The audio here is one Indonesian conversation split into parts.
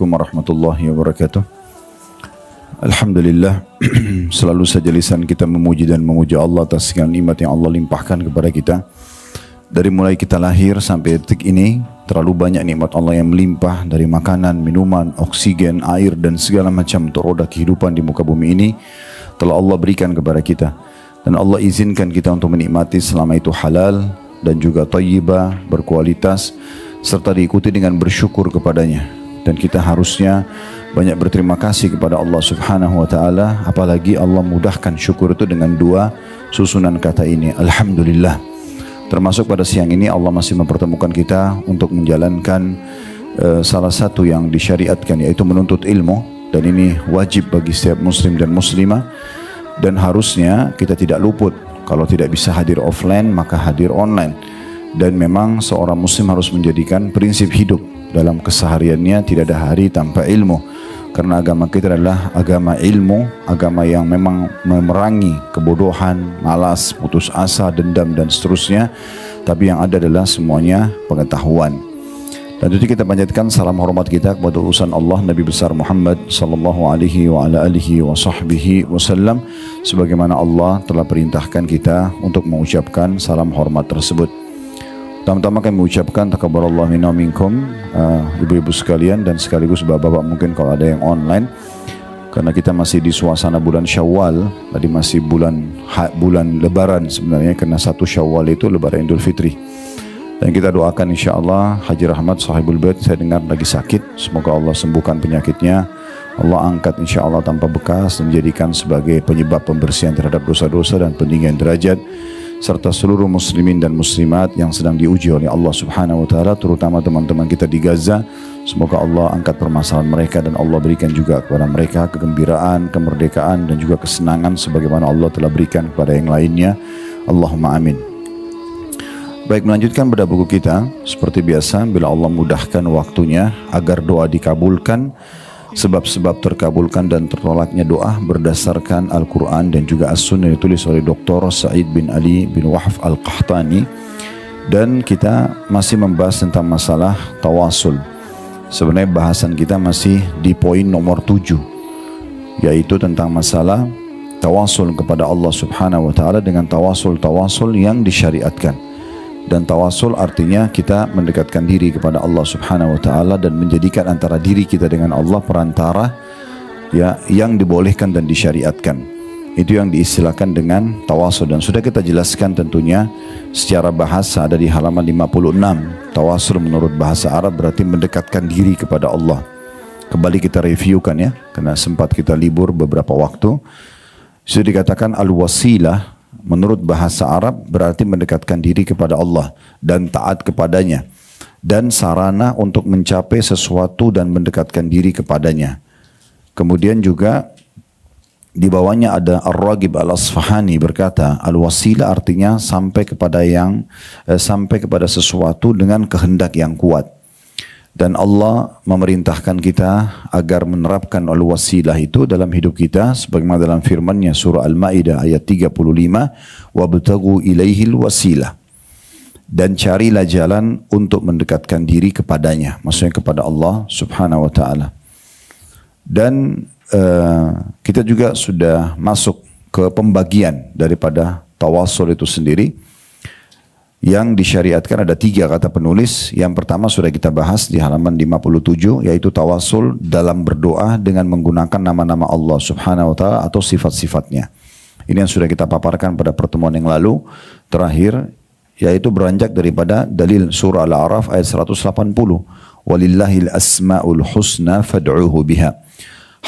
Assalamualaikum warahmatullahi wabarakatuh. Alhamdulillah, selalu saja lisan kita memuji dan memuja Allah atas segala nikmat yang Allah limpahkan kepada kita. Dari mulai kita lahir sampai detik ini, terlalu banyak nikmat Allah yang melimpah dari makanan, minuman, oksigen, air dan segala macam untuk roda kehidupan di muka bumi ini telah Allah berikan kepada kita. Dan Allah izinkan kita untuk menikmati selama itu halal dan juga thayyibah, berkualitas, serta diikuti dengan bersyukur kepadanya. Dan kita harusnya banyak berterima kasih kepada Allah Subhanahu wa taala, apalagi Allah mudahkan syukur itu dengan dua susunan kata ini, alhamdulillah. Termasuk pada siang ini Allah masih mempertemukan kita untuk menjalankan salah satu yang disyariatkan, yaitu menuntut ilmu, dan ini wajib bagi setiap muslim dan muslimah. Dan harusnya kita tidak luput, kalau tidak bisa hadir offline maka hadir online. Dan memang seorang muslim harus menjadikan prinsip hidup dalam kesehariannya, tidak ada hari tanpa ilmu. Karena agama kita adalah agama ilmu, agama yang memang memerangi kebodohan, malas, putus asa, dendam dan seterusnya. Tapi yang ada adalah semuanya pengetahuan. Dan itu kita panjatkan salam hormat kita kepada utusan Allah Nabi besar Muhammad sallallahu alaihi wa ala alihi wa sahbihi wasallam, sebagaimana Allah telah perintahkan kita untuk mengucapkan salam hormat tersebut. Pertama-tama kami mengucapkan takabbarallahu minna minkum, ibu-ibu sekalian dan sekaligus bapak-bapak mungkin kalau ada yang online, karena kita masih di suasana bulan Syawal. Tadi masih bulan Lebaran sebenarnya, karena 1 Syawal itu Lebaran Idul Fitri. Dan kita doakan insyaAllah Haji Rahmat sahibul bait, saya dengar lagi sakit, semoga Allah sembuhkan penyakitnya, Allah angkat insyaAllah tanpa bekas dan menjadikan sebagai penyebab pembersihan terhadap dosa-dosa dan peninggian derajat, serta seluruh muslimin dan muslimat yang sedang diuji oleh Allah Subhanahu wa taala, terutama teman-teman kita di Gaza. Semoga Allah angkat permasalahan mereka dan Allah berikan juga kepada mereka kegembiraan, kemerdekaan dan juga kesenangan sebagaimana Allah telah berikan kepada yang lainnya. Allahumma amin. Baik, melanjutkan pada buku kita. Seperti biasa, bila Allah mudahkan waktunya agar doa dikabulkan, sebab-sebab terkabulkan dan tertolaknya doa berdasarkan Al-Quran dan juga As-Sunnah, ditulis oleh Dr. Sa'id bin Ali bin Wahf Al-Qahtani. Dan kita masih membahas tentang masalah tawasul. Sebenarnya bahasan kita masih di poin nomor 7, yaitu tentang masalah tawasul kepada Allah Subhanahu wa taala dengan tawasul yang disyariatkan. Dan tawasul artinya kita mendekatkan diri kepada Allah Subhanahu wa taala dan menjadikan antara diri kita dengan Allah perantara, ya, yang dibolehkan dan disyariatkan. Itu yang diistilahkan dengan tawasul, dan sudah kita jelaskan tentunya secara bahasa ada di halaman 56. Tawasul menurut bahasa Arab berarti mendekatkan diri kepada Allah. Kembali kita reviewkan ya, karena sempat kita libur beberapa waktu. Sudah dikatakan al-wasilah menurut bahasa Arab berarti mendekatkan diri kepada Allah dan taat kepadanya, dan sarana untuk mencapai sesuatu dan mendekatkan diri kepadanya. Kemudian juga di bawahnya ada Ar-Raghib Al-Asfahani berkata, al-wasilah artinya sampai kepada sesuatu dengan kehendak yang kuat. Dan Allah memerintahkan kita agar menerapkan al-wasilah itu dalam hidup kita, sebagaimana dalam firman-Nya surah Al-Maidah ayat 35, wabtaghu ilaihil wasilah, dan carilah jalan untuk mendekatkan diri kepadanya, maksudnya kepada Allah Subhanahu wa taala. Dan kita juga sudah masuk ke pembagian daripada tawasul itu sendiri. Yang disyariatkan ada 3 kata penulis. Yang pertama sudah kita bahas di halaman 57, yaitu tawasul dalam berdoa dengan menggunakan nama-nama Allah Subhanahu wa taala atau sifat-sifatnya. Ini yang sudah kita paparkan pada pertemuan yang lalu terakhir, yaitu beranjak daripada dalil surah Al-A'raf ayat 180, walillahil asmaul husna fad'uhu biha.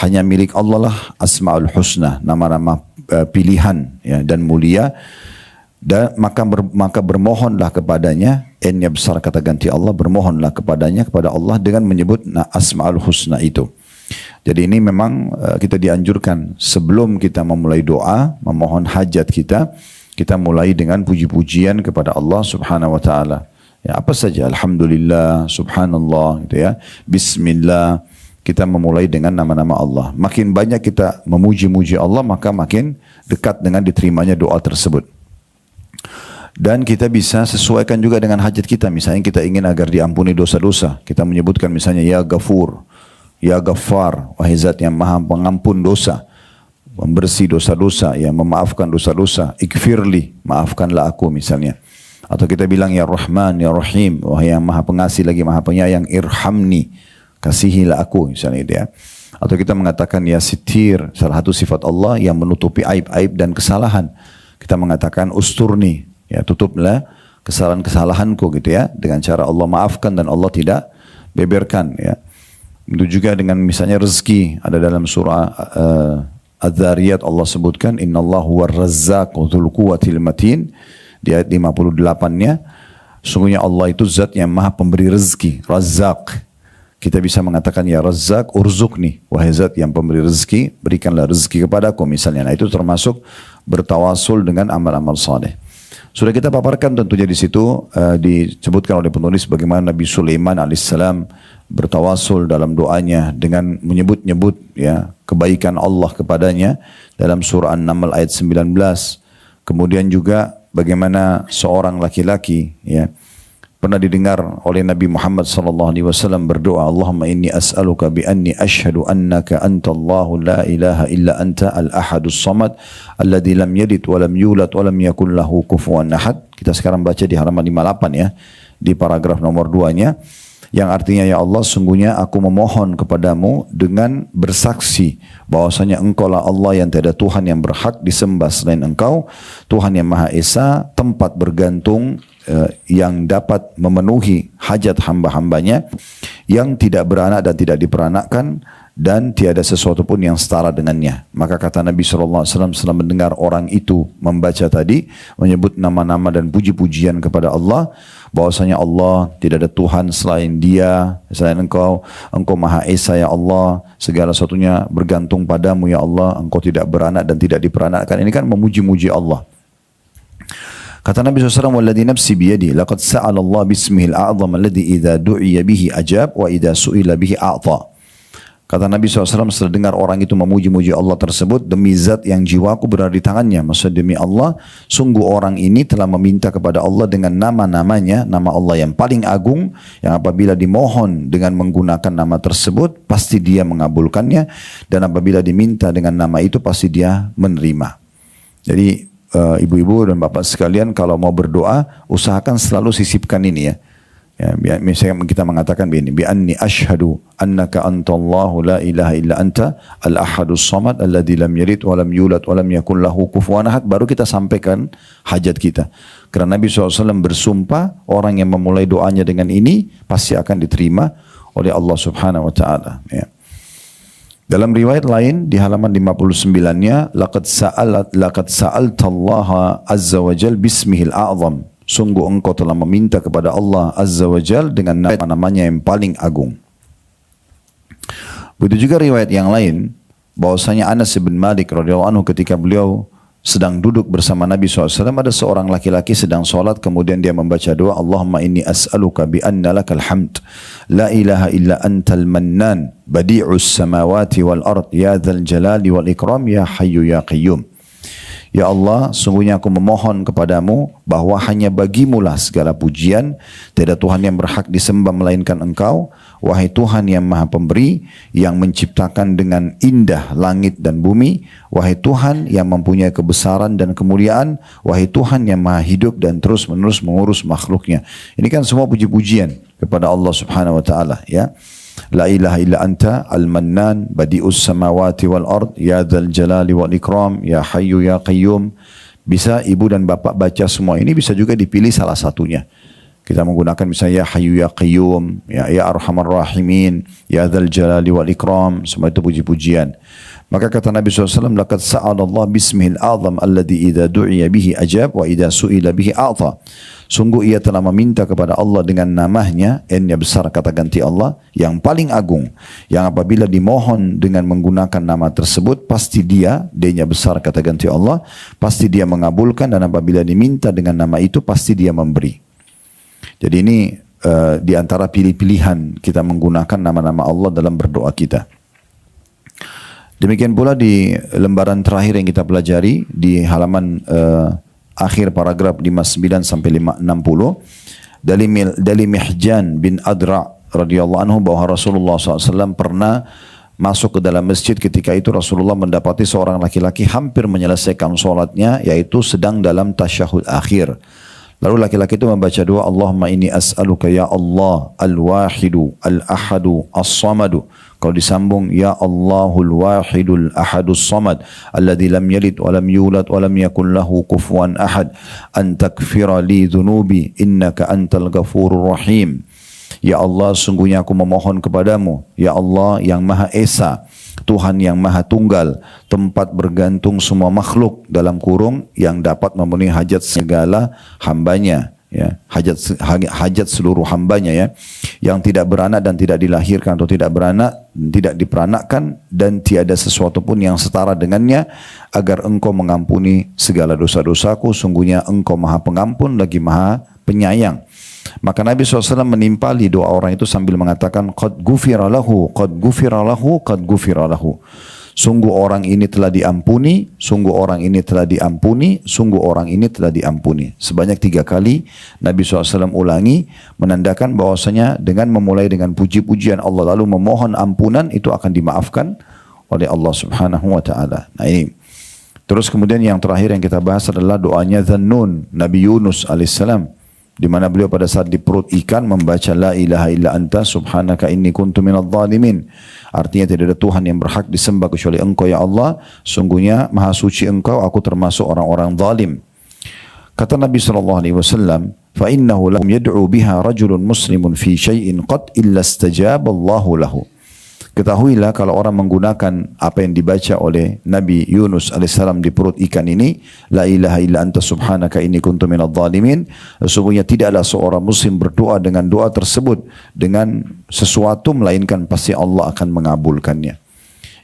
Hanya milik Allah lah asmaul husna, nama-nama pilihan ya, dan mulia. Dan maka bermohonlah kepadanya, n-nya besar kata ganti Allah, bermohonlah kepadanya, kepada Allah dengan menyebut asmaul husna itu. Jadi ini memang kita dianjurkan sebelum kita memulai doa, memohon hajat kita mulai dengan puji-pujian kepada Allah Subhanahu wa taala. Ya, apa saja, alhamdulillah, subhanallah gitu ya. Bismillah, kita memulai dengan nama-nama Allah. Makin banyak kita memuji-muji Allah, maka makin dekat dengan diterimanya doa tersebut. Dan kita bisa sesuaikan juga dengan hajat kita. Misalnya kita ingin agar diampuni dosa-dosa, kita menyebutkan misalnya ya Ghafur, Ya Ghaffar, wahai zat yang maha pengampun dosa, membersih dosa-dosa, yang memaafkan dosa-dosa. Ikfirli, maafkanlah aku misalnya. Atau kita bilang ya Rahman, ya Rahim, wahai yang maha pengasih lagi maha penyayang, irhamni, kasihilah aku misalnya itu ya. Atau kita mengatakan ya Sitir, salah satu sifat Allah yang menutupi aib-aib dan kesalahan. Kita mengatakan usturni, ya tutuplah kesalahan-kesalahanku gitu ya, dengan cara Allah maafkan dan Allah tidak beberkan ya. Itu juga dengan misalnya rezeki, ada dalam surah Adz-Dzariyat Allah sebutkan innallahu war-razzaq dzul quwwatil matin, di ayat 58-nya, sungguhnya Allah itu zat yang maha pemberi rezeki, Razzaq. Kita bisa mengatakan ya Razzaq urzuqni, wahai zat yang pemberi rezeki, berikanlah rezeki kepadaku misalnya. Nah itu termasuk bertawasul dengan amal-amal saleh. Sudah kita paparkan tentunya di situ disebutkan oleh penulis bagaimana Nabi Sulaiman alaihissalam bertawasul dalam doanya dengan menyebut-nyebut ya kebaikan Allah kepadanya dalam surah An-Naml ayat 19. Kemudian juga bagaimana seorang laki-laki ya pernah didengar oleh Nabi Muhammad sallallahu alaihi wasallam berdoa, Allahumma inni as'aluka bi anni asyhadu annaka antallahu la ilaha illa anta al-ahadus samad alladzi lam yalid wa lam yulad wa lam yakul lahu kufuwan ahad. Kita sekarang baca di halaman 58 ya, di paragraf nomor 2-nya, yang artinya ya Allah sungguhnya aku memohon kepadamu dengan bersaksi bahwasanya engkau lah Allah yang tiada Tuhan yang berhak disembah selain engkau, Tuhan yang Maha Esa, tempat bergantung yang dapat memenuhi hajat hamba-hambanya, yang tidak beranak dan tidak diperanakkan, dan tiada sesuatu pun yang setara dengannya. Maka kata Nabi SAW setelah mendengar orang itu membaca tadi, menyebut nama-nama dan puji-pujian kepada Allah, bahwasanya Allah tidak ada Tuhan selain Dia, selain Engkau, Engkau Maha Esa ya Allah, segala sesuatunya bergantung padamu ya Allah, Engkau tidak beranak dan tidak diperanakkan. Ini kan memuji-muji Allah. Kata Nabi SAW, "Walladhi nafsi biyadi, laqad sa'ala Allah bismihil a'zam alladhi idza du'iya bihi ajab wa idza su'ila bihi a'ta." Kata Nabi SAW setelah dengar orang itu memuji-muji Allah tersebut, demi zat yang jiwaku berada di tangannya, maksudnya demi Allah, sungguh orang ini telah meminta kepada Allah dengan nama-namanya, nama Allah yang paling agung, yang apabila dimohon dengan menggunakan nama tersebut, pasti Dia mengabulkannya, dan apabila diminta dengan nama itu, pasti Dia menerima. Jadi ibu-ibu dan bapak sekalian, kalau mau berdoa usahakan selalu sisipkan ini ya. Ya, misalnya kita mengatakan begini, bi anni asyhadu annaka antallahu la ilaha illa anta al-ahadus samad alladzi lam yalid wa lam yulad wa lam yakul lahu kufuwan ahad, baru kita sampaikan hajat kita. Karena Nabi SAW bersumpah orang yang memulai doanya dengan ini pasti akan diterima oleh Allah Subhanahu wa taala ya. Dalam riwayat lain di halaman 59-nya, laqad sa'altallaha azza wa jal bismihil a'zam. Sungguh engkau telah meminta kepada Allah azza wa jal dengan nama-namanya yang paling agung. Begitu juga riwayat yang lain bahwasanya Anas bin Malik radhiyallahu anhu ketika beliau sedang duduk bersama Nabi SAW, ada seorang laki-laki sedang sholat, kemudian dia membaca doa, Allahumma inni as'aluka bi anna lakal hamd, la ilaha illa antal mannan, badi'us samawati wal ard, ya dzal jalali wal ikram, ya hayyu ya qayyum. Ya Allah, sungguhnya aku memohon kepadamu bahwa hanya bagimulah segala pujian, tiada Tuhan yang berhak disembah melainkan Engkau, wahai Tuhan yang maha pemberi, yang menciptakan dengan indah langit dan bumi, wahai Tuhan yang mempunyai kebesaran dan kemuliaan, wahai Tuhan yang maha hidup dan terus menerus mengurus makhluknya. Ini kan semua puji-pujian kepada Allah Subhanahu wa taala ya. La ilaha illa anta al-mannan badi'us samawati wal ard, ya dzal jalali wal ikram, ya hayyu ya qayyum. Bisa ibu dan bapak baca semua ini, bisa juga dipilih salah satunya. Kita menggunakan misalnya ya hayyu ya qayyum, ya arhamar rahimin, ya dzal jalali wal ikram, semua itu puji-pujian. Maka kata Nabi SAW, laqad sa'alallah bismihil a'zam alladhi idza du'iya bihi ajab wa idza su'ila bihi a'ta. Sungguh ia telah meminta kepada Allah dengan namanya, N-nya besar kata ganti Allah, yang paling agung, yang apabila dimohon dengan menggunakan nama tersebut, pasti Dia, D-nya besar kata ganti Allah, pasti Dia mengabulkan, dan apabila diminta dengan nama itu, pasti Dia memberi. Jadi ini di antara pilih-pilihan kita menggunakan nama-nama Allah dalam berdoa kita. Demikian pula di lembaran terakhir yang kita pelajari di halaman akhir paragraf 59 sampai 60, dari Mihjan bin Adra radhiyallahu anhu bahwa Rasulullah SAW pernah masuk ke dalam masjid. Ketika itu Rasulullah mendapati seorang laki-laki hampir menyelesaikan sholatnya, yaitu sedang dalam tasyahud akhir. Lalu laki-laki itu membaca doa, Allahumma inni as'aluka ya Allah al-wahidu al-ahadu as-samadu. Kalau disambung, ya Allahul wahidul ahadus samad alladzi lam yalid wa lam yulad wa lam yakul lahu kufuwan ahad an takfira li dhunubi innaka antal ghafurur rahim. Ya Allah, sungguhnya aku memohon kepadamu, ya Allah yang Maha Esa, Tuhan yang Maha Tunggal, tempat bergantung semua makhluk, dalam kurung yang dapat memenuhi hajat segala hambanya, ya, hajat seluruh hambanya, ya, yang tidak beranak dan tidak dilahirkan atau tidak beranak, tidak diperanakkan dan tiada sesuatu pun yang setara dengannya, agar engkau mengampuni segala dosa-dosaku, sungguhnya engkau Maha Pengampun lagi Maha Penyayang. Maka Nabi SAW menimpali doa orang itu sambil mengatakan, qad ghufira lahu, qad ghufira lahu, qad ghufira lahu. Sungguh orang ini telah diampuni, sungguh orang ini telah diampuni, sungguh orang ini telah diampuni. Sebanyak 3 kali Nabi SAW ulangi, menandakan bahwasanya dengan memulai dengan puji-pujian Allah lalu memohon ampunan, itu akan dimaafkan oleh Allah Subhanahu wa taala. Nah ini. Terus kemudian yang terakhir yang kita bahas adalah doanya Dhannun, Nabi Yunus alaihissalam, di mana beliau pada saat di perut ikan membaca la ilaha illa anta subhanaka inni kuntu minadh dhalimin. Artinya tidak ada Tuhan yang berhak disembah kecuali engkau ya Allah, sungguhnya maha suci engkau, aku termasuk orang-orang zalim. Kata Nabi SAW, fa innahu lam yad'u biha rajulun muslimun fi syai'in qad illa istajaba Allahu lahu. Ketahuilah kalau orang menggunakan apa yang dibaca oleh Nabi Yunus alaihissalam di perut ikan ini, la ilaha illa anta subhanaka inni kuntu minadh dhalimin, sesungguhnya tidaklah seorang muslim berdoa dengan doa tersebut dengan sesuatu melainkan pasti Allah akan mengabulkannya.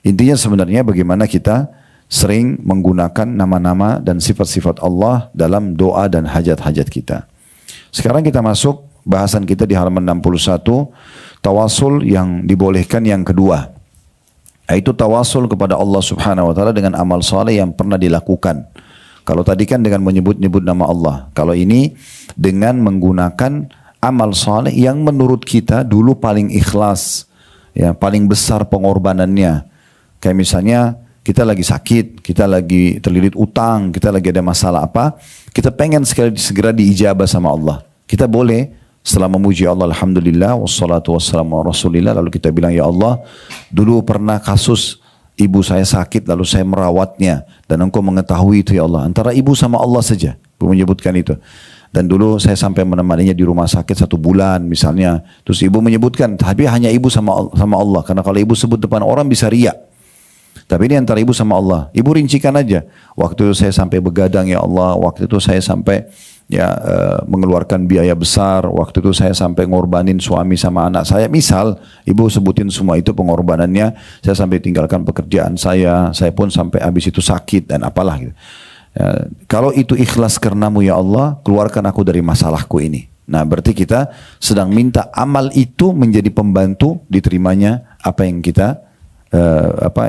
Intinya sebenarnya bagaimana kita sering menggunakan nama-nama dan sifat-sifat Allah dalam doa dan hajat-hajat kita. Sekarang kita masuk bahasan kita di halaman 61, tawasul yang dibolehkan yang kedua, yaitu tawasul kepada Allah Subhanahu wa taala dengan amal saleh yang pernah dilakukan. Kalau tadi kan dengan menyebut-nyebut nama Allah, kalau ini dengan menggunakan amal saleh yang menurut kita dulu paling ikhlas, ya, paling besar pengorbanannya. Kayak misalnya kita lagi sakit, kita lagi terlilit utang, kita lagi ada masalah apa, kita pengen segera diijabah sama Allah. Kita boleh setelah memuji Allah, alhamdulillah, wassalatu wassalamu ala rasulillah, lalu kita bilang, ya Allah, dulu pernah kasus ibu saya sakit, lalu saya merawatnya, dan engkau mengetahui itu ya Allah. Antara ibu sama Allah saja, menyebutkan itu. Dan dulu saya sampai menemaninya di rumah sakit 1 bulan misalnya. Terus ibu menyebutkan, tapi hanya ibu sama Allah. Karena kalau ibu sebut depan orang bisa riak. Tapi ini antara ibu sama Allah. Ibu rincikan aja. Waktu itu saya sampai begadang ya Allah. Waktu itu saya sampai mengeluarkan biaya besar. Waktu itu saya sampai ngorbanin suami sama anak saya. Misal ibu sebutin semua itu pengorbanannya. Saya sampai tinggalkan pekerjaan saya. Saya pun sampai habis itu sakit dan apalah gitu. Ya, kalau itu ikhlas karenamu ya Allah, keluarkan aku dari masalahku ini. Nah berarti kita sedang minta amal itu menjadi pembantu diterimanya apa yang kita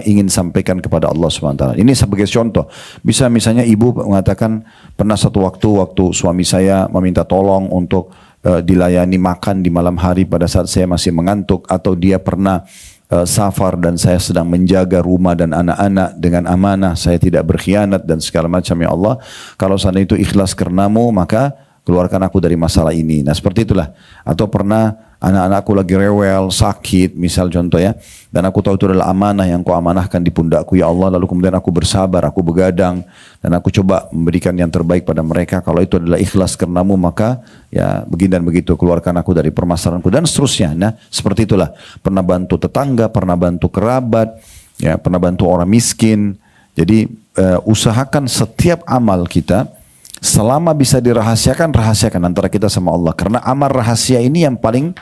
ingin sampaikan kepada Allah SWT. Ini sebagai contoh. Bisa misalnya ibu mengatakan, pernah satu waktu suami saya meminta tolong untuk dilayani makan di malam hari pada saat saya masih mengantuk, atau dia pernah safar dan saya sedang menjaga rumah dan anak-anak dengan amanah, saya tidak berkhianat dan segala macam ya Allah. Kalau sana itu ikhlas karenamu, maka keluarkan aku dari masalah ini. Nah seperti itulah. Atau pernah anak-anakku lagi rewel, sakit, misal contoh ya, dan aku tahu itu adalah amanah yang kau amanahkan di pundakku ya Allah, lalu kemudian aku bersabar, aku begadang, dan aku coba memberikan yang terbaik pada mereka. Kalau itu adalah ikhlas karenamu, maka ya begini dan begitu, keluarkan aku dari permasalahanku, dan seterusnya. Nah seperti itulah. Pernah bantu tetangga, pernah bantu kerabat, ya, pernah bantu orang miskin. Jadi usahakan setiap amal kita, selama bisa dirahasiakan, rahasiakan antara kita sama Allah. Karena amal rahasia ini yang paling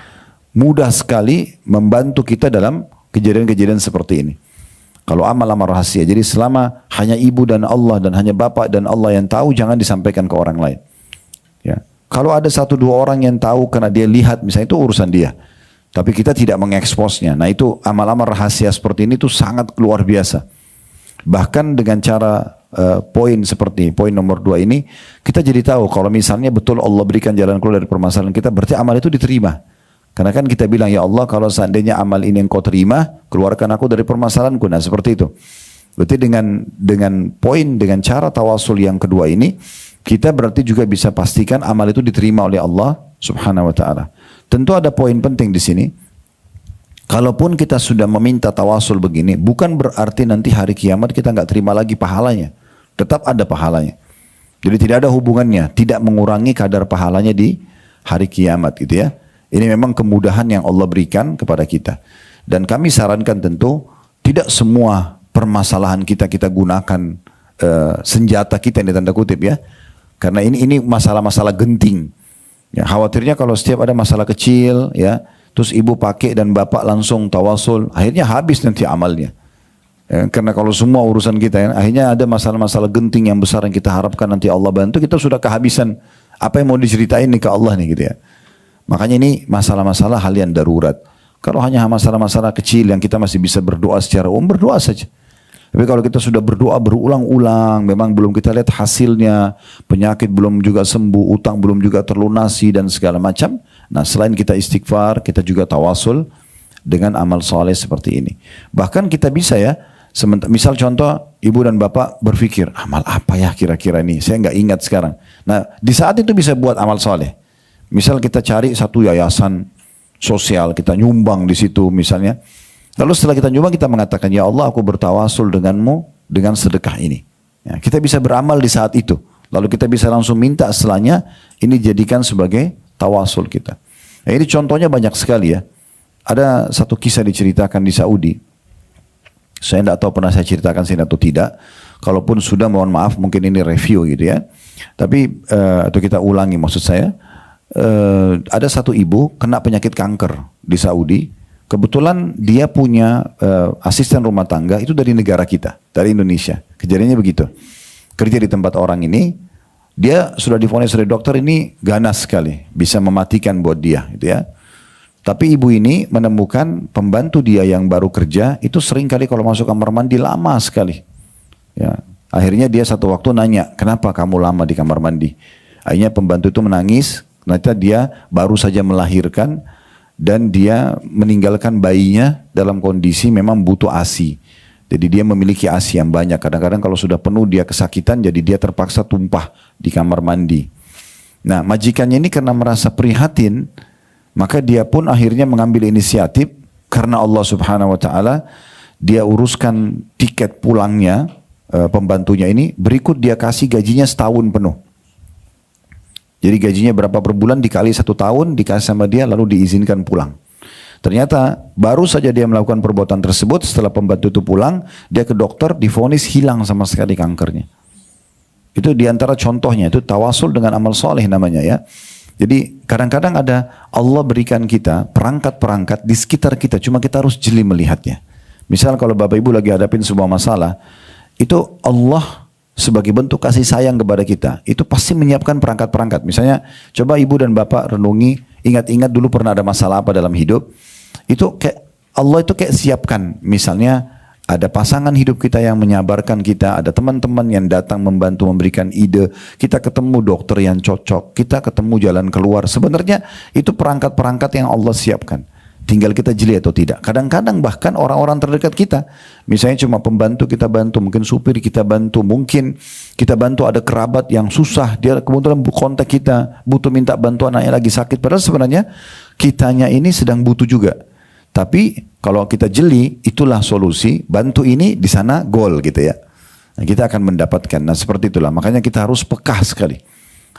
mudah sekali membantu kita dalam kejadian-kejadian seperti ini. Kalau amal-amal rahasia, jadi selama hanya ibu dan Allah dan hanya bapak dan Allah yang tahu, jangan disampaikan ke orang lain. Ya. Kalau ada 1-2 orang yang tahu karena dia lihat, misalnya, itu urusan dia. Tapi kita tidak mengeksposnya. Nah itu amal-amal rahasia seperti ini tuh sangat luar biasa. Bahkan dengan cara poin seperti poin nomor 2 ini, kita jadi tahu kalau misalnya betul Allah berikan jalan keluar dari permasalahan kita, berarti amal itu diterima. Karena kan kita bilang, ya Allah kalau seandainya amal ini engkau terima, keluarkan aku dari permasalahanku. Nah seperti itu. Berarti dengan poin, dengan cara tawasul yang kedua ini, kita berarti juga bisa pastikan amal itu diterima oleh Allah subhanahu wa ta'ala. Tentu ada poin penting di sini. Kalaupun kita sudah meminta tawasul begini, bukan berarti nanti hari kiamat kita nggak terima lagi pahalanya. Tetap ada pahalanya. Jadi tidak ada hubungannya, tidak mengurangi kadar pahalanya di hari kiamat gitu ya. Ini memang kemudahan yang Allah berikan kepada kita. Dan kami sarankan tentu tidak semua permasalahan kita gunakan senjata kita ini tanda kutip ya. Karena ini masalah-masalah genting. Ya, khawatirnya kalau setiap ada masalah kecil ya, terus ibu pakai dan bapak langsung tawasul, akhirnya habis nanti amalnya. Ya, karena kalau semua urusan kita ya, akhirnya ada masalah-masalah genting yang besar yang kita harapkan nanti Allah bantu, kita sudah kehabisan apa yang mau diceritain nih ke Allah nih gitu ya. Makanya ini masalah-masalah hal yang darurat. Kalau hanya masalah-masalah kecil yang kita masih bisa berdoa secara umum, berdoa saja. Tapi kalau kita sudah berdoa berulang-ulang, memang belum kita lihat hasilnya, penyakit belum juga sembuh, utang belum juga terlunasi dan segala macam. Nah selain kita istighfar, kita juga tawasul dengan amal soleh seperti ini. Bahkan kita bisa ya, misal contoh ibu dan bapak berpikir, amal apa ya kira-kira ini, saya nggak ingat sekarang. Nah di saat itu bisa buat amal soleh. Misal kita cari satu yayasan sosial, kita nyumbang di situ misalnya. Lalu setelah kita nyumbang kita mengatakan, ya Allah aku bertawasul denganmu dengan sedekah ini. Ya, kita bisa beramal di saat itu. Lalu kita bisa langsung minta setelahnya, ini jadikan sebagai tawasul kita. Nah, ini contohnya banyak sekali ya. Ada satu kisah diceritakan di Saudi. Saya tidak tahu pernah saya ceritakan sini atau tidak. Kalaupun sudah mohon maaf, mungkin ini review gitu ya. Tapi, atau kita ulangi maksud saya. Ada satu ibu kena penyakit kanker di Saudi. Kebetulan dia punya asisten rumah tangga itu dari negara kita, dari Indonesia. Kejadiannya begitu. Kerja di tempat orang ini, dia sudah divonis oleh dokter ini ganas sekali, bisa mematikan buat dia, gitu ya. Tapi ibu ini menemukan pembantu dia yang baru kerja itu sering kali kalau masuk kamar mandi lama sekali. Ya, akhirnya dia satu waktu nanya, kenapa kamu lama di kamar mandi? Akhirnya pembantu itu menangis. Ternyata dia baru saja melahirkan dan dia meninggalkan bayinya dalam kondisi memang butuh ASI. Jadi dia memiliki ASI yang banyak. Kadang-kadang kalau sudah penuh dia kesakitan, jadi dia terpaksa tumpah di kamar mandi. Nah majikannya ini karena merasa prihatin, maka dia pun akhirnya mengambil inisiatif karena Allah subhanahu wa ta'ala, dia uruskan tiket pulangnya pembantunya ini, berikut dia kasih gajinya setahun penuh. Jadi gajinya berapa per bulan dikali 1 tahun dikasih sama dia lalu diizinkan pulang. Ternyata baru saja dia melakukan perbuatan tersebut setelah pembantu itu pulang, dia ke dokter divonis hilang sama sekali kankernya. Itu diantara contohnya, itu tawasul dengan amal soleh namanya ya. Jadi kadang-kadang ada Allah berikan kita perangkat-perangkat di sekitar kita, cuma kita harus jeli melihatnya. Misal kalau Bapak Ibu lagi hadapin sebuah masalah, itu Allah sebagai bentuk kasih sayang kepada kita, itu pasti menyiapkan perangkat-perangkat. Misalnya, coba ibu dan bapak renungi, ingat-ingat dulu pernah ada masalah apa dalam hidup, itu kayak Allah itu kayak siapkan. Misalnya, ada pasangan hidup kita yang menyabarkan kita, ada teman-teman yang datang membantu memberikan ide, kita ketemu dokter yang cocok, kita ketemu jalan keluar. Sebenarnya itu perangkat-perangkat yang Allah siapkan. Tinggal kita jeli atau tidak. Kadang-kadang bahkan orang-orang terdekat kita, misalnya cuma pembantu kita bantu, mungkin supir kita bantu, mungkin kita bantu ada kerabat yang susah, dia kebetulan kontak kita, butuh minta bantuan anaknya lagi sakit. Padahal sebenarnya kitanya ini sedang butuh juga. Tapi kalau kita jeli, itulah solusi, bantu ini di sana goal gitu ya. Nah, kita akan mendapatkan. Nah seperti itulah, makanya kita harus peka sekali.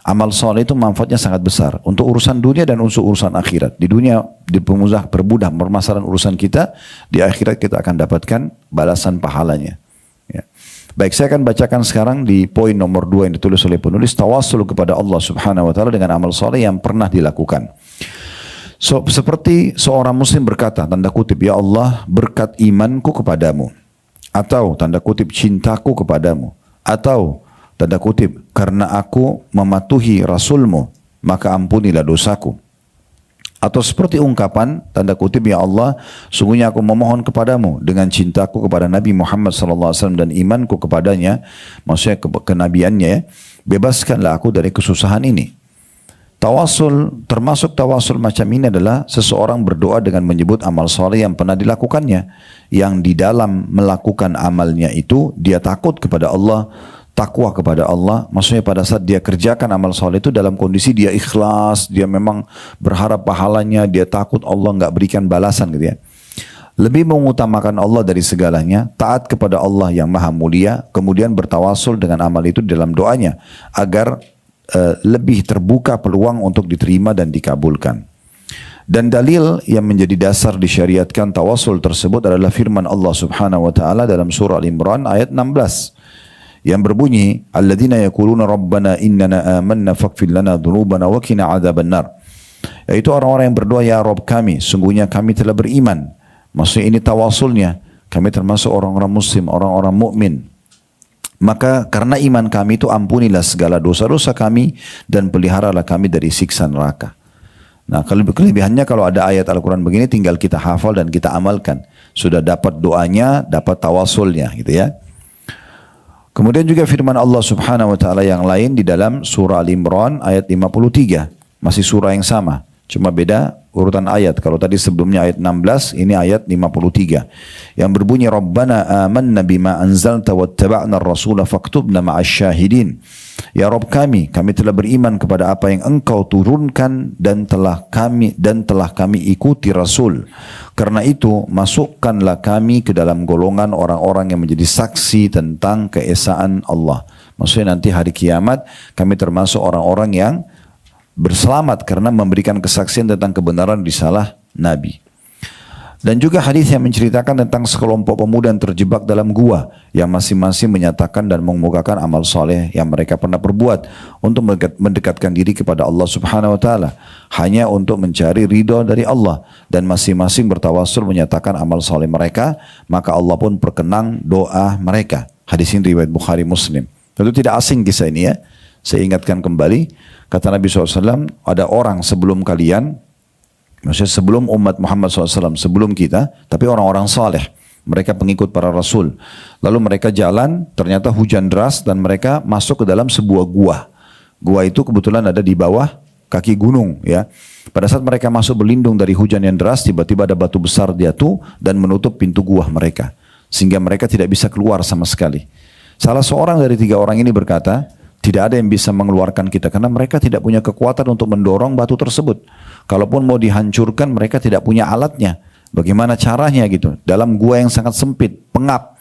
Amal soleh itu manfaatnya sangat besar untuk urusan dunia dan untuk urusan akhirat. Di dunia permudah permasalahan urusan kita, di akhirat kita akan dapatkan balasan pahalanya. Ya. Baik, saya akan bacakan sekarang di poin nomor 2 yang ditulis oleh penulis, tawasul kepada Allah subhanahu wa ta'ala dengan amal soleh yang pernah dilakukan. Seperti seorang muslim berkata, tanda kutip, ya Allah berkat imanku kepadamu, atau tanda kutip cintaku kepadamu, atau tanda kutip, karena aku mematuhi Rasulmu, maka ampunilah dosaku. Atau seperti ungkapan, tanda kutip, ya Allah, sungguhnya aku memohon kepadamu dengan cintaku kepada Nabi Muhammad SAW dan imanku kepadanya, maksudnya kenabiannya, ya, bebaskanlah aku dari kesusahan ini. Tawasul, termasuk tawasul macam ini adalah seseorang berdoa dengan menyebut amal soleh yang pernah dilakukannya. Yang di dalam melakukan amalnya itu, dia takut kepada Allah, takwa kepada Allah. Maksudnya pada saat dia kerjakan amal soleh itu dalam kondisi dia ikhlas, dia memang berharap pahalanya, dia takut Allah nggak berikan balasan gitu ya. Lebih mengutamakan Allah dari segalanya, taat kepada Allah yang maha mulia, kemudian bertawasul dengan amal itu dalam doanya, agar lebih terbuka peluang untuk diterima dan dikabulkan. Dan dalil yang menjadi dasar disyariatkan tawasul tersebut adalah firman Allah Subhanahu wa taala dalam surah Al-Imran ayat 16 yang berbunyi, alladzina yaquluna rabbana innana amanna faghfir lana dzunubana wa qina adzabannar. Yaitu orang-orang yang berdoa, ya Rabb kami, sungguhnya kami telah beriman. Maksudnya ini tawasulnya, kami termasuk orang-orang muslim, orang-orang mukmin. Maka karena iman kami itu ampunilah segala dosa-dosa kami dan peliharalah kami dari siksa neraka. Nah, kelebihannya kalau ada ayat Al-Quran begini tinggal kita hafal dan kita amalkan. Sudah dapat doanya, dapat tawasulnya gitu ya. Kemudian juga firman Allah Subhanahu wa taala yang lain di dalam surah Al-Imran ayat 53. Masih surah yang sama, cuma beda urutan ayat. Kalau tadi sebelumnya ayat 16, ini ayat 53. Yang berbunyi, Rabbana amanna bima anzalta wattaba'na ar-rasula faktubna ma'asy syahidin. Ya Rabb kami telah beriman kepada apa yang engkau turunkan dan telah kami ikuti Rasul. Karena itu masukkanlah kami ke dalam golongan orang-orang yang menjadi saksi tentang keesaan Allah. Maksudnya nanti hari kiamat kami termasuk orang-orang yang berselamat karena memberikan kesaksian tentang kebenaran risalah Nabi. Dan juga hadis yang menceritakan tentang sekelompok pemuda yang terjebak dalam gua yang masing-masing menyatakan dan mengemukakan amal soleh yang mereka pernah perbuat untuk mendekatkan diri kepada Allah Subhanahu wa taala hanya untuk mencari ridho dari Allah, dan masing-masing bertawasul menyatakan amal soleh mereka, maka Allah pun perkenan doa mereka. Hadis ini riwayat Bukhari Muslim. Tentu tidak asing kisah ini ya. Saya ingatkan kembali, kata Nabi SAW, ada orang sebelum kalian, maksudnya sebelum umat Muhammad SAW, sebelum kita, tapi orang-orang saleh, mereka pengikut para rasul. Lalu mereka jalan, ternyata hujan deras dan mereka masuk ke dalam sebuah gua. Gua itu kebetulan ada di bawah kaki gunung ya. Pada saat mereka masuk berlindung dari hujan yang deras, tiba-tiba ada batu besar jatuh dan menutup pintu gua mereka, sehingga mereka tidak bisa keluar sama sekali. Salah seorang dari 3 orang ini berkata, tidak ada yang bisa mengeluarkan kita karena mereka tidak punya kekuatan untuk mendorong batu tersebut. Kalaupun mau dihancurkan, mereka tidak punya alatnya. Bagaimana caranya gitu? Dalam gua yang sangat sempit, pengap.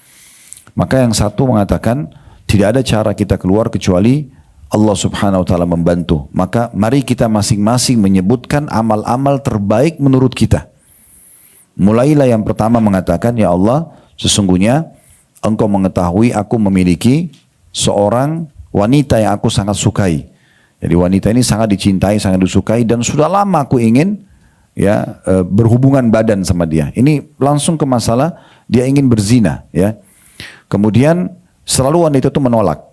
Maka yang satu mengatakan, tidak ada cara kita keluar kecuali Allah Subhanahu wa taala membantu. Maka mari kita masing-masing menyebutkan amal-amal terbaik menurut kita. Mulailah yang pertama mengatakan, ya Allah, sesungguhnya Engkau mengetahui aku memiliki seorang wanita yang aku sangat sukai. Jadi wanita ini sangat dicintai, sangat disukai, dan sudah lama aku ingin ya berhubungan badan sama dia. Ini langsung ke masalah dia ingin berzina ya. Kemudian selalu wanita itu menolak.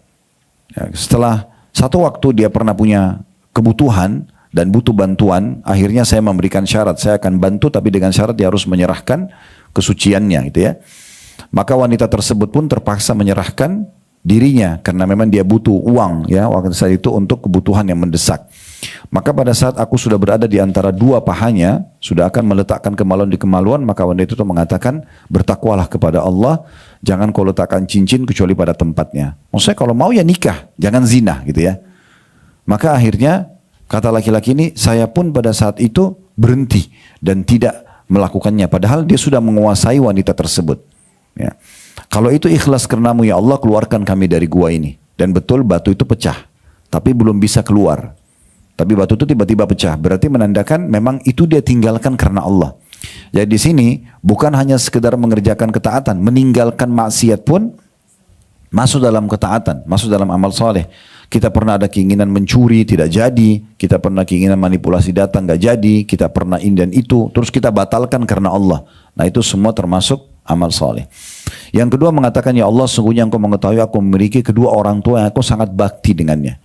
Ya, setelah satu waktu dia pernah punya kebutuhan dan butuh bantuan, akhirnya saya memberikan syarat, saya akan bantu tapi dengan syarat dia harus menyerahkan kesuciannya gitu ya. Maka wanita tersebut pun terpaksa menyerahkan dirinya karena memang dia butuh uang ya waktu saat itu untuk kebutuhan yang mendesak. Maka pada saat aku sudah berada di antara 2 pahanya, sudah akan meletakkan kemaluan di kemaluan, maka wanita itu mengatakan, bertakwalah kepada Allah, jangan kau letakkan cincin kecuali pada tempatnya. Maksudnya kalau mau ya nikah, jangan zina gitu ya. Maka akhirnya kata laki-laki ini, saya pun pada saat itu berhenti dan tidak melakukannya, padahal dia sudah menguasai wanita tersebut ya. Kalau itu ikhlas karenamu ya Allah, keluarkan kami dari gua ini. Dan betul batu itu pecah, tapi belum bisa keluar. Tapi batu itu tiba-tiba pecah, berarti menandakan memang itu dia tinggalkan karena Allah. Jadi di sini bukan hanya sekedar mengerjakan ketaatan, meninggalkan maksiat pun masuk dalam ketaatan, masuk dalam amal soleh. Kita pernah ada keinginan mencuri, tidak jadi. Kita pernah keinginan manipulasi data, nggak jadi. Kita pernah ini dan itu, terus kita batalkan karena Allah. Nah itu semua termasuk amal soleh. Yang kedua mengatakan, ya Allah, sungguhnya Engkau mengetahui aku memiliki kedua orang tua yang aku sangat bakti dengannya.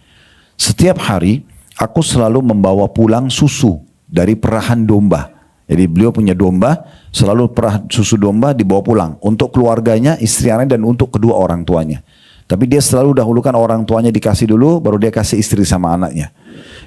Setiap hari aku selalu membawa pulang susu dari perahan domba. Jadi beliau punya domba, selalu perah susu domba dibawa pulang untuk keluarganya, istri anaknya, dan untuk kedua orang tuanya. Tapi dia selalu dahulukan orang tuanya dikasih dulu, baru dia kasih istri sama anaknya.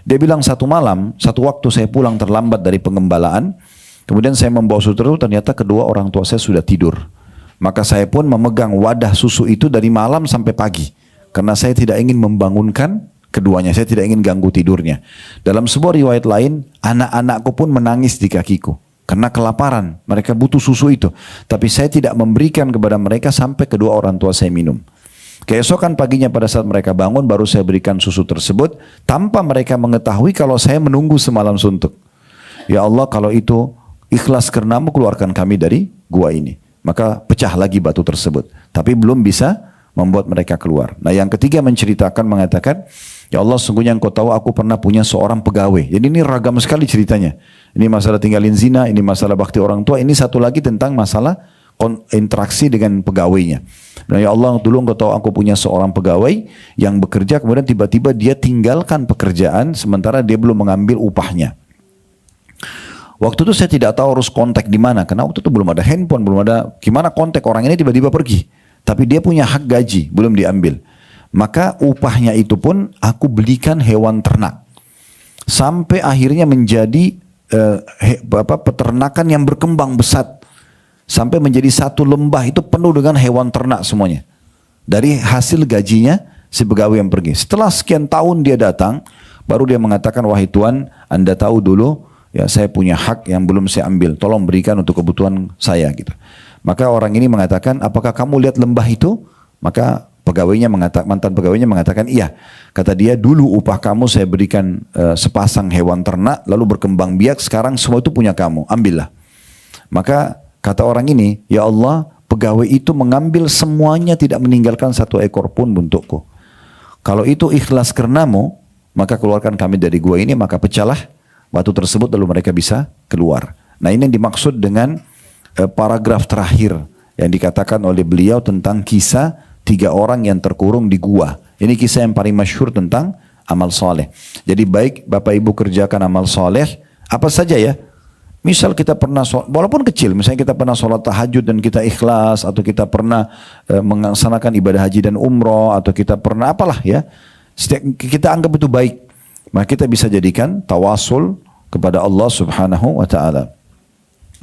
Dia bilang satu malam, satu waktu saya pulang terlambat dari pengembalaan, kemudian saya membawa susu itu, ternyata kedua orang tua saya sudah tidur. Maka saya pun memegang wadah susu itu dari malam sampai pagi. Karena saya tidak ingin membangunkan keduanya, saya tidak ingin ganggu tidurnya. Dalam sebuah riwayat lain, anak-anakku pun menangis di kakiku. Karena kelaparan, mereka butuh susu itu. Tapi saya tidak memberikan kepada mereka sampai kedua orang tua saya minum. Keesokan paginya pada saat mereka bangun, baru saya berikan susu tersebut, tanpa mereka mengetahui kalau saya menunggu semalam suntuk. Ya Allah, kalau itu ikhlas karenamu, keluarkan kami dari gua ini. Maka pecah lagi batu tersebut. Tapi belum bisa membuat mereka keluar. Nah yang ketiga menceritakan, mengatakan, ya Allah sungguhnya engkau tahu aku pernah punya seorang pegawai. Jadi ini ragam sekali ceritanya. Ini masalah tinggalin zina, ini masalah bakti orang tua, ini satu lagi tentang masalah interaksi dengan pegawainya. Nah ya Allah, dulu engkau tahu aku punya seorang pegawai yang bekerja, kemudian tiba-tiba dia tinggalkan pekerjaan sementara dia belum mengambil upahnya. Waktu itu saya tidak tahu harus kontak di mana, karena waktu itu belum ada handphone, belum ada gimana kontak orang ini, tiba-tiba pergi. Tapi dia punya hak gaji, belum diambil. Maka upahnya itu pun aku belikan hewan ternak. Sampai akhirnya menjadi peternakan yang berkembang besar. Sampai menjadi satu lembah itu penuh dengan hewan ternak semuanya. Dari hasil gajinya si pegawai yang pergi. Setelah sekian tahun dia datang, baru dia mengatakan, wahai Tuan, Anda tahu dulu, ya saya punya hak yang belum saya ambil. Tolong berikan untuk kebutuhan saya gitu. Maka orang ini mengatakan, apakah kamu lihat lembah itu? Maka pegawainya mengatakan, mantan pegawainya mengatakan, iya. Kata dia, dulu upah kamu saya berikan sepasang hewan ternak, lalu berkembang biak, sekarang semua itu punya kamu, ambillah. Maka kata orang ini, ya Allah, pegawai itu mengambil semuanya, tidak meninggalkan satu ekor pun untukku. Kalau itu ikhlas karenamu, maka keluarkan kami dari gua ini, maka pecahlah batu tersebut, lalu mereka bisa keluar. Nah ini yang dimaksud dengan paragraf terakhir yang dikatakan oleh beliau tentang kisah 3 orang yang terkurung di gua. Ini kisah yang paling masyhur tentang amal soleh. Jadi baik Bapak Ibu kerjakan amal soleh, apa saja ya. Misal kita pernah, walaupun kecil, misalnya kita pernah sholat tahajud dan kita ikhlas, atau kita pernah melaksanakan ibadah haji dan umroh, atau kita pernah apalah ya. Kita anggap itu baik. Maka kita bisa jadikan tawasul kepada Allah subhanahu wa ta'ala.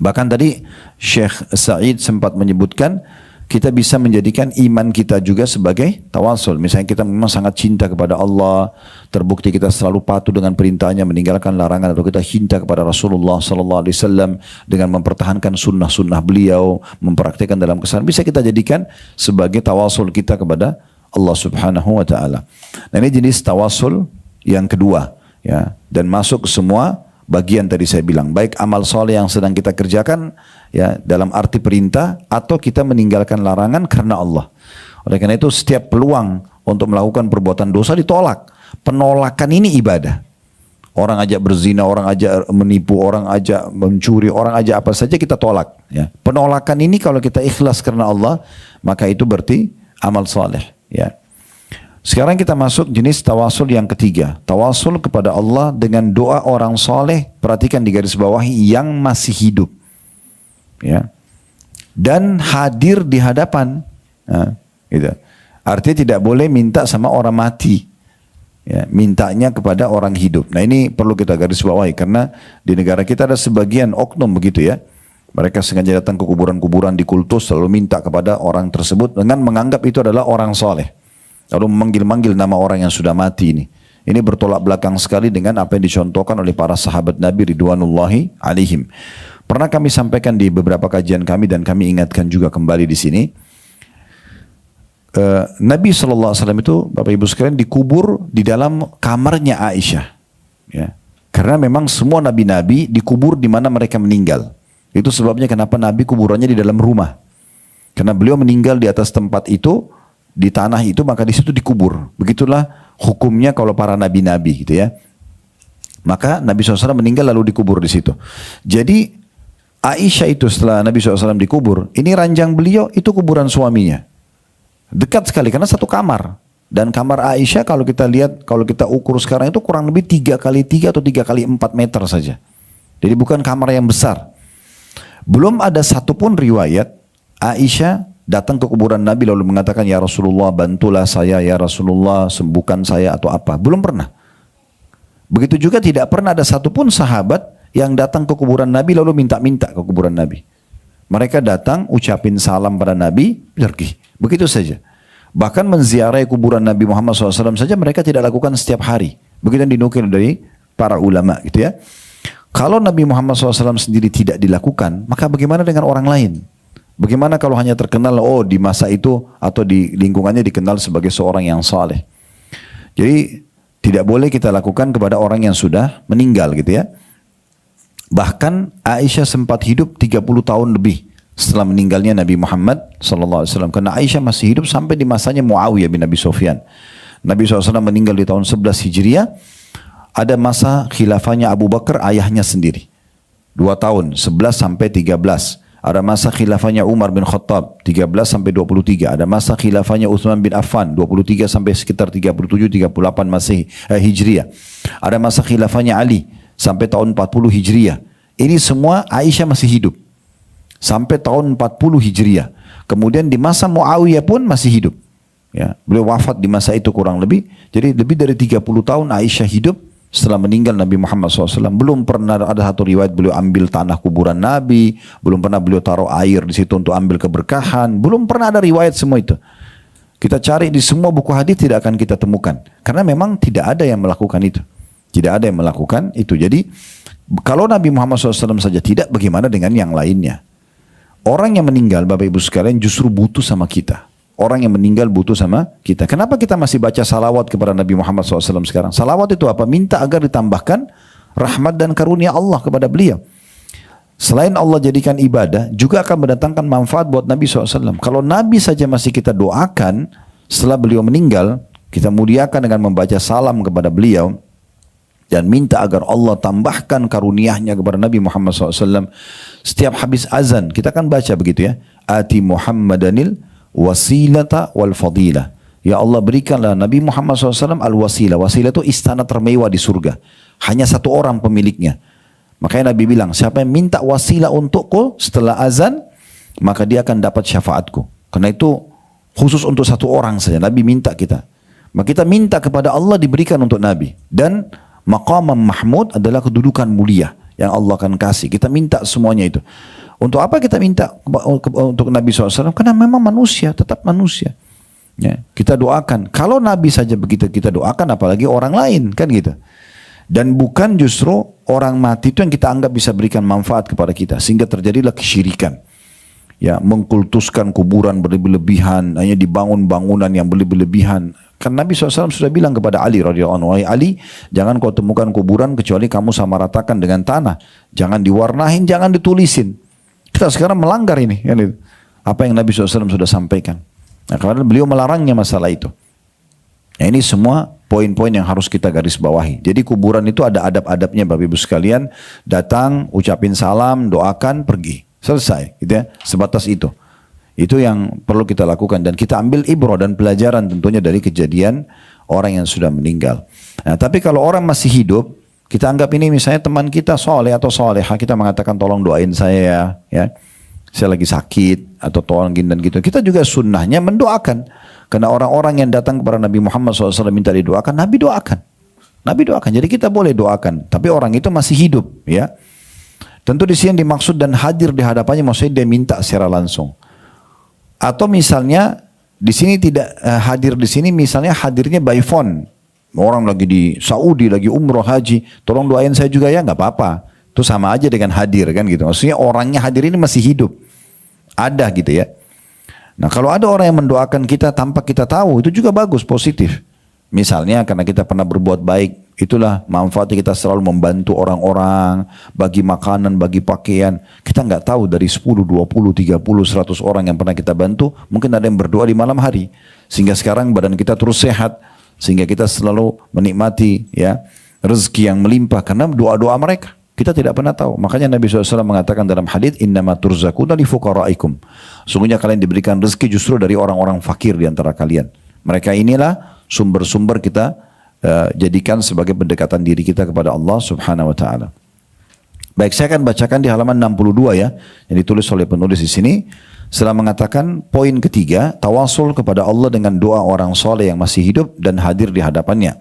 Bahkan tadi Syekh Sa'id sempat menyebutkan kita bisa menjadikan iman kita juga sebagai tawasul. Misalnya kita memang sangat cinta kepada Allah, terbukti kita selalu patuh dengan perintahnya, meninggalkan larangan, atau kita cinta kepada Rasulullah SAW dengan mempertahankan sunnah-sunnah beliau, mempraktikkan dalam keseharian, bisa kita jadikan sebagai tawasul kita kepada Allah Subhanahu wa Ta'ala. Nah ini jenis tawasul yang kedua, ya, dan masuk semua bagian tadi saya bilang, baik amal soleh yang sedang kita kerjakan ya dalam arti perintah, atau kita meninggalkan larangan karena Allah. Oleh karena itu setiap peluang untuk melakukan perbuatan dosa ditolak. Penolakan ini ibadah. Orang ajak berzina, orang ajak menipu, orang ajak mencuri, orang ajak apa saja kita tolak. Ya. Penolakan ini kalau kita ikhlas karena Allah, maka itu berarti amal soleh. Ya. Sekarang kita masuk jenis tawasul yang ketiga. Tawasul kepada Allah dengan doa orang soleh. Perhatikan di garis bawahi, yang masih hidup. Ya. Dan hadir di hadapan. Nah, gitu. Artinya tidak boleh minta sama orang mati. Ya, mintanya kepada orang hidup. Nah ini perlu kita garis bawahi. Karena di negara kita ada sebagian oknum begitu ya. Mereka sengaja datang ke kuburan-kuburan di kultus, lalu minta kepada orang tersebut dengan menganggap itu adalah orang soleh. Lalu memanggil-manggil nama orang yang sudah mati ini. Ini bertolak belakang sekali dengan apa yang dicontohkan oleh para sahabat Nabi ridwanullahi alaihim. Pernah kami sampaikan di beberapa kajian kami, dan kami ingatkan juga kembali di sini. Nabi SAW itu, Bapak Ibu sekalian, dikubur di dalam kamarnya Aisyah. Ya. Karena memang semua nabi-nabi dikubur di mana mereka meninggal. Itu sebabnya kenapa Nabi kuburannya di dalam rumah. Karena beliau meninggal di atas tempat itu, di tanah itu, maka di situ dikubur. Begitulah hukumnya kalau para nabi-nabi gitu ya. Maka Nabi SAW meninggal lalu dikubur di situ. Jadi Aisyah itu setelah Nabi SAW dikubur, ini ranjang beliau itu kuburan suaminya. Dekat sekali karena satu kamar. Dan kamar Aisyah kalau kita lihat, kalau kita ukur sekarang itu kurang lebih 3x3 atau 3x4 meter saja. Jadi bukan kamar yang besar. Belum ada satupun riwayat Aisyah datang ke kuburan Nabi lalu mengatakan, ya Rasulullah bantulah saya, ya Rasulullah sembuhkan saya atau apa. Belum pernah. Begitu juga tidak pernah ada satupun sahabat yang datang ke kuburan Nabi lalu minta-minta ke kuburan Nabi. Mereka datang, ucapin salam pada Nabi, pergi. Begitu saja. Bahkan menziarahi kuburan Nabi Muhammad SAW saja mereka tidak lakukan setiap hari. Begitu yang dinukil dari para ulama gitu ya. Kalau Nabi Muhammad SAW sendiri tidak dilakukan, maka bagaimana dengan orang lain? Bagaimana kalau hanya terkenal, oh di masa itu atau di lingkungannya dikenal sebagai seorang yang saleh. Jadi tidak boleh kita lakukan kepada orang yang sudah meninggal gitu ya. Bahkan Aisyah sempat hidup 30 tahun lebih setelah meninggalnya Nabi Muhammad SAW. Karena Aisyah masih hidup sampai di masanya Muawiyah bin Abi Sufyan. Nabi SAW meninggal di tahun 11 Hijriah. Ada masa khilafahnya Abu Bakar, ayahnya sendiri. 2 tahun, 11 sampai 13. Ada masa khilafahnya Umar bin Khattab, 13 sampai 23. Ada masa khilafahnya Utsman bin Affan, 23 sampai sekitar 37-38 Masehi, Hijriah. Ada masa khilafahnya Ali, sampai tahun 40 Hijriah. Ini semua Aisyah masih hidup. Sampai tahun 40 Hijriah. Kemudian di masa Muawiyah pun masih hidup. Ya, beliau wafat di masa itu kurang lebih. Jadi lebih dari 30 tahun Aisyah hidup setelah meninggal Nabi Muhammad SAW. Belum pernah ada satu riwayat beliau ambil tanah kuburan Nabi. Belum pernah beliau taruh air di situ untuk ambil keberkahan. Belum pernah ada riwayat semua itu. Kita cari di semua buku hadis tidak akan kita temukan. Karena memang tidak ada yang melakukan itu. Tidak ada yang melakukan itu. Jadi kalau Nabi Muhammad SAW saja tidak, bagaimana dengan yang lainnya? Orang yang meninggal, Bapak Ibu sekalian, justru butuh sama kita. Orang yang meninggal butuh sama kita. Kenapa kita masih baca salawat kepada Nabi Muhammad SAW sekarang? Salawat itu apa? Minta agar ditambahkan rahmat dan karunia Allah kepada beliau. Selain Allah jadikan ibadah, juga akan mendatangkan manfaat buat Nabi SAW. Kalau Nabi saja masih kita doakan setelah beliau meninggal, kita muliakan dengan membaca salam kepada beliau, dan minta agar Allah tambahkan karunia-Nya kepada Nabi Muhammad SAW. Setiap habis azan, kita kan baca begitu ya. Ati Muhammadanil wasilata wal fadilah. Ya Allah berikanlah Nabi Muhammad SAW al-wasilah. Wasilah itu istana termewah di surga. Hanya satu orang pemiliknya. Makanya Nabi bilang, siapa yang minta wasilah untukku setelah azan, maka dia akan dapat syafaatku. Karena itu khusus untuk satu orang saja. Nabi minta kita. Maka kita minta kepada Allah diberikan untuk Nabi. Dan maqamam mahmud adalah kedudukan mulia yang Allah akan kasih. Kita minta semuanya itu. Untuk apa kita minta untuk Nabi SAW? Karena memang manusia, tetap manusia. Ya, kita doakan. Kalau Nabi saja begitu kita doakan, apalagi orang lain, kan gitu. Dan bukan justru orang mati itu yang kita anggap bisa berikan manfaat kepada kita, sehingga terjadilah kesyirikan. Ya, mengkultuskan kuburan berlebihan, hanya dibangun bangunan yang berlebihan. Kan Nabi SAW sudah bilang kepada Ali radhiyallahu anhu, wahai Ali, jangan kau temukan kuburan kecuali kamu samaratakan dengan tanah. Jangan diwarnain, jangan ditulisin. Kita sekarang melanggar ini, kan itu. Apa yang Nabi SAW sudah sampaikan. Nah, karena beliau melarangnya masalah itu. Nah, ini semua poin-poin yang harus kita garis bawahi. Jadi kuburan itu ada adab-adabnya Bapak Ibu sekalian. Datang, ucapin salam, doakan, pergi. Selesai, gitu ya. Sebatas itu. Itu yang perlu kita lakukan. Dan kita ambil ibrah dan pelajaran tentunya dari kejadian orang yang sudah meninggal. Nah, tapi kalau orang masih hidup, kita anggap ini misalnya teman kita soleh atau soleha, kita mengatakan tolong doain saya ya. Saya lagi sakit atau tolong gini dan gitu. Kita juga sunnahnya mendoakan. Karena orang-orang yang datang kepada Nabi Muhammad SAW minta didoakan, Nabi doakan. Nabi doakan. Jadi kita boleh doakan. Tapi orang itu masih hidup ya. Tentu di sini dimaksud dan hadir di hadapannya, maksudnya dia minta secara langsung. Atau misalnya di sini tidak hadir di sini, misalnya hadirnya by phone. Orang lagi di Saudi, lagi umroh haji, tolong doain saya juga ya, nggak apa-apa. Itu sama aja dengan hadir kan gitu. Maksudnya orangnya hadir ini masih hidup. Ada gitu ya. Nah kalau ada orang yang mendoakan kita tanpa kita tahu, itu juga bagus, positif. Misalnya karena kita pernah berbuat baik, itulah manfaatnya kita selalu membantu orang-orang, bagi makanan, bagi pakaian. Kita nggak tahu dari 10, 20, 30, 100 orang yang pernah kita bantu, mungkin ada yang berdoa di malam hari. Sehingga sekarang badan kita terus sehat, sehingga kita selalu menikmati ya rezeki yang melimpah karena doa-doa mereka. Kita tidak pernah tahu. Makanya Nabi SAW mengatakan dalam hadits, innama turzakuna li fuqaraikum. Sungguhnya kalian diberikan rezeki justru dari orang-orang fakir di antara kalian. Mereka inilah sumber-sumber kita jadikan sebagai pendekatan diri kita kepada Allah Subhanahu wa taala. Baik, saya akan bacakan di halaman 62 ya, yang ditulis oleh penulis di sini. Setelah mengatakan poin ketiga, tawasul kepada Allah dengan doa orang soleh yang masih hidup dan hadir di hadapannya.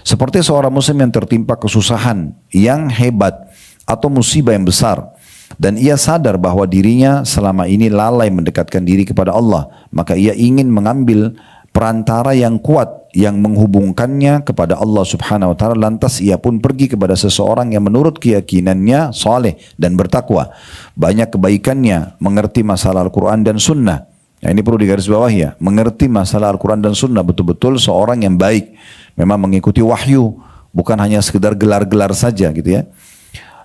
Seperti seorang muslim yang tertimpa kesusahan yang hebat atau musibah yang besar, dan ia sadar bahwa dirinya selama ini lalai mendekatkan diri kepada Allah, maka ia ingin mengambil perantara yang kuat yang menghubungkannya kepada Allah subhanahu wa ta'ala. Lantas ia pun pergi kepada seseorang yang menurut keyakinannya saleh dan bertakwa, banyak kebaikannya, mengerti masalah Al-Quran dan Sunnah. Nah, ini perlu digarisbawahi ya, mengerti masalah Al-Quran dan Sunnah, betul-betul seorang yang baik, memang mengikuti wahyu, bukan hanya sekedar gelar-gelar saja gitu ya.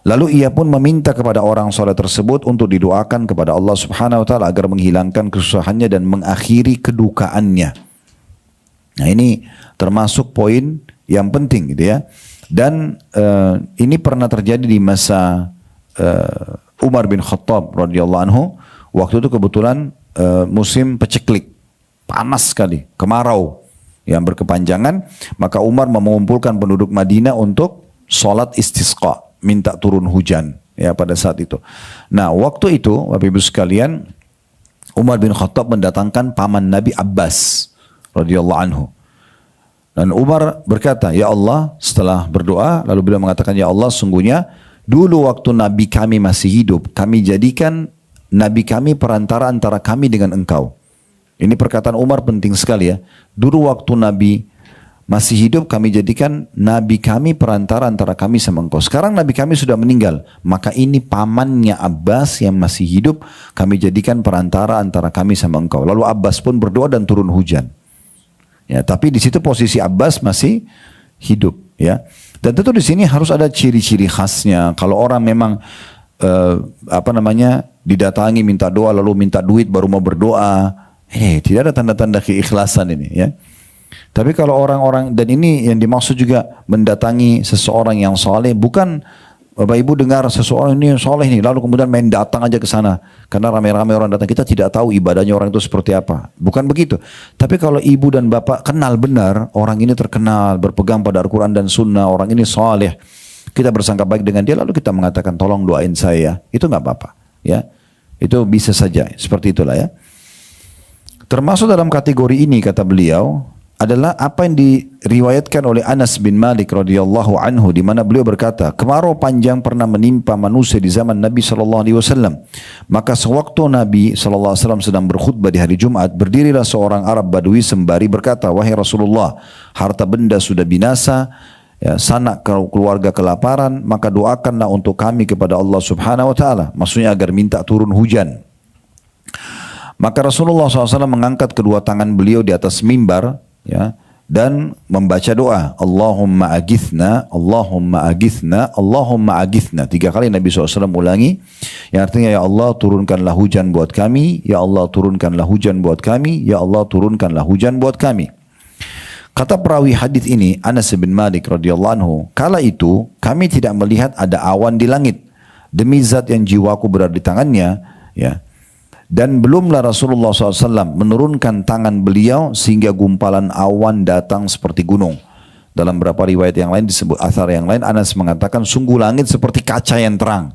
Lalu ia pun meminta kepada orang soleh tersebut untuk didoakan kepada Allah subhanahu wa ta'ala agar menghilangkan kesusahannya dan mengakhiri kedukaannya. Nah, ini termasuk poin yang penting gitu ya. Dan ini pernah terjadi di masa Umar bin Khattab radhiyallahu anhu. Waktu itu kebetulan musim paceklik, panas sekali, kemarau yang berkepanjangan. Maka Umar mengumpulkan penduduk Madinah untuk sholat istisqa, minta turun hujan ya pada saat itu. Nah, waktu itu Bapak Ibu sekalian, Umar bin Khattab mendatangkan paman Nabi Abbas radhiyallahu anhu. Dan Umar berkata, ya Allah, setelah berdoa, lalu beliau mengatakan, ya Allah, sungguhnya dulu waktu Nabi kami masih hidup, kami jadikan Nabi kami perantara antara kami dengan engkau. Ini perkataan Umar penting sekali ya. Dulu waktu Nabi masih hidup, kami jadikan Nabi kami perantara antara kami sama engkau. Sekarang Nabi kami sudah meninggal, maka ini pamannya Abbas yang masih hidup, kami jadikan perantara antara kami sama engkau. Lalu Abbas pun berdoa dan turun hujan. Ya, tapi di situ posisi Abbas masih hidup, ya. Dan tentu di sini harus ada ciri-ciri khasnya. Kalau orang memang didatangi minta doa lalu minta duit baru mau berdoa, tidak ada tanda-tanda keikhlasan ini, ya. Tapi kalau orang-orang, dan ini yang dimaksud juga mendatangi seseorang yang soleh, bukan Bapak Ibu dengar seseorang ini soleh nih, lalu kemudian main datang aja ke sana karena ramai-ramai orang datang, kita tidak tahu ibadahnya orang itu seperti apa. Bukan begitu. Tapi kalau ibu dan bapak kenal benar, orang ini terkenal, berpegang pada Al-Quran dan Sunnah, orang ini soleh, kita bersangka baik dengan dia, lalu kita mengatakan tolong doain saya, itu nggak apa-apa, ya. Itu bisa saja, seperti itulah ya. Termasuk dalam kategori ini kata beliau adalah apa yang diriwayatkan oleh Anas bin Malik radhiyallahu anhu, di mana beliau berkata, kemarau panjang pernah menimpa manusia di zaman Nabi SAW. Maka sewaktu Nabi SAW sedang berkhutbah di hari Jumat, berdirilah seorang Arab Badui sembari berkata, wahai Rasulullah, harta benda sudah binasa, ya, sanak keluarga kelaparan, maka doakanlah untuk kami kepada Allah Subhanahu Wa Taala. Maksudnya agar minta turun hujan. Maka Rasulullah SAW mengangkat kedua tangan beliau di atas mimbar, ya, dan membaca doa, Allahumma agithna, Allahumma agithna, Allahumma agithna. 3 kali Nabi SAW ulangi, yang artinya ya Allah turunkanlah hujan buat kami, ya Allah turunkanlah hujan buat kami, ya Allah turunkanlah hujan buat kami. Kata perawi hadis ini, Anas bin Malik radhiyallahu anhu, kala itu kami tidak melihat ada awan di langit, demi zat yang jiwaku berada di tangannya, ya. Dan belumlah Rasulullah SAW menurunkan tangan beliau sehingga gumpalan awan datang seperti gunung. Dalam beberapa riwayat yang lain disebut, athar yang lain, Anas mengatakan sungguh langit seperti kaca yang terang.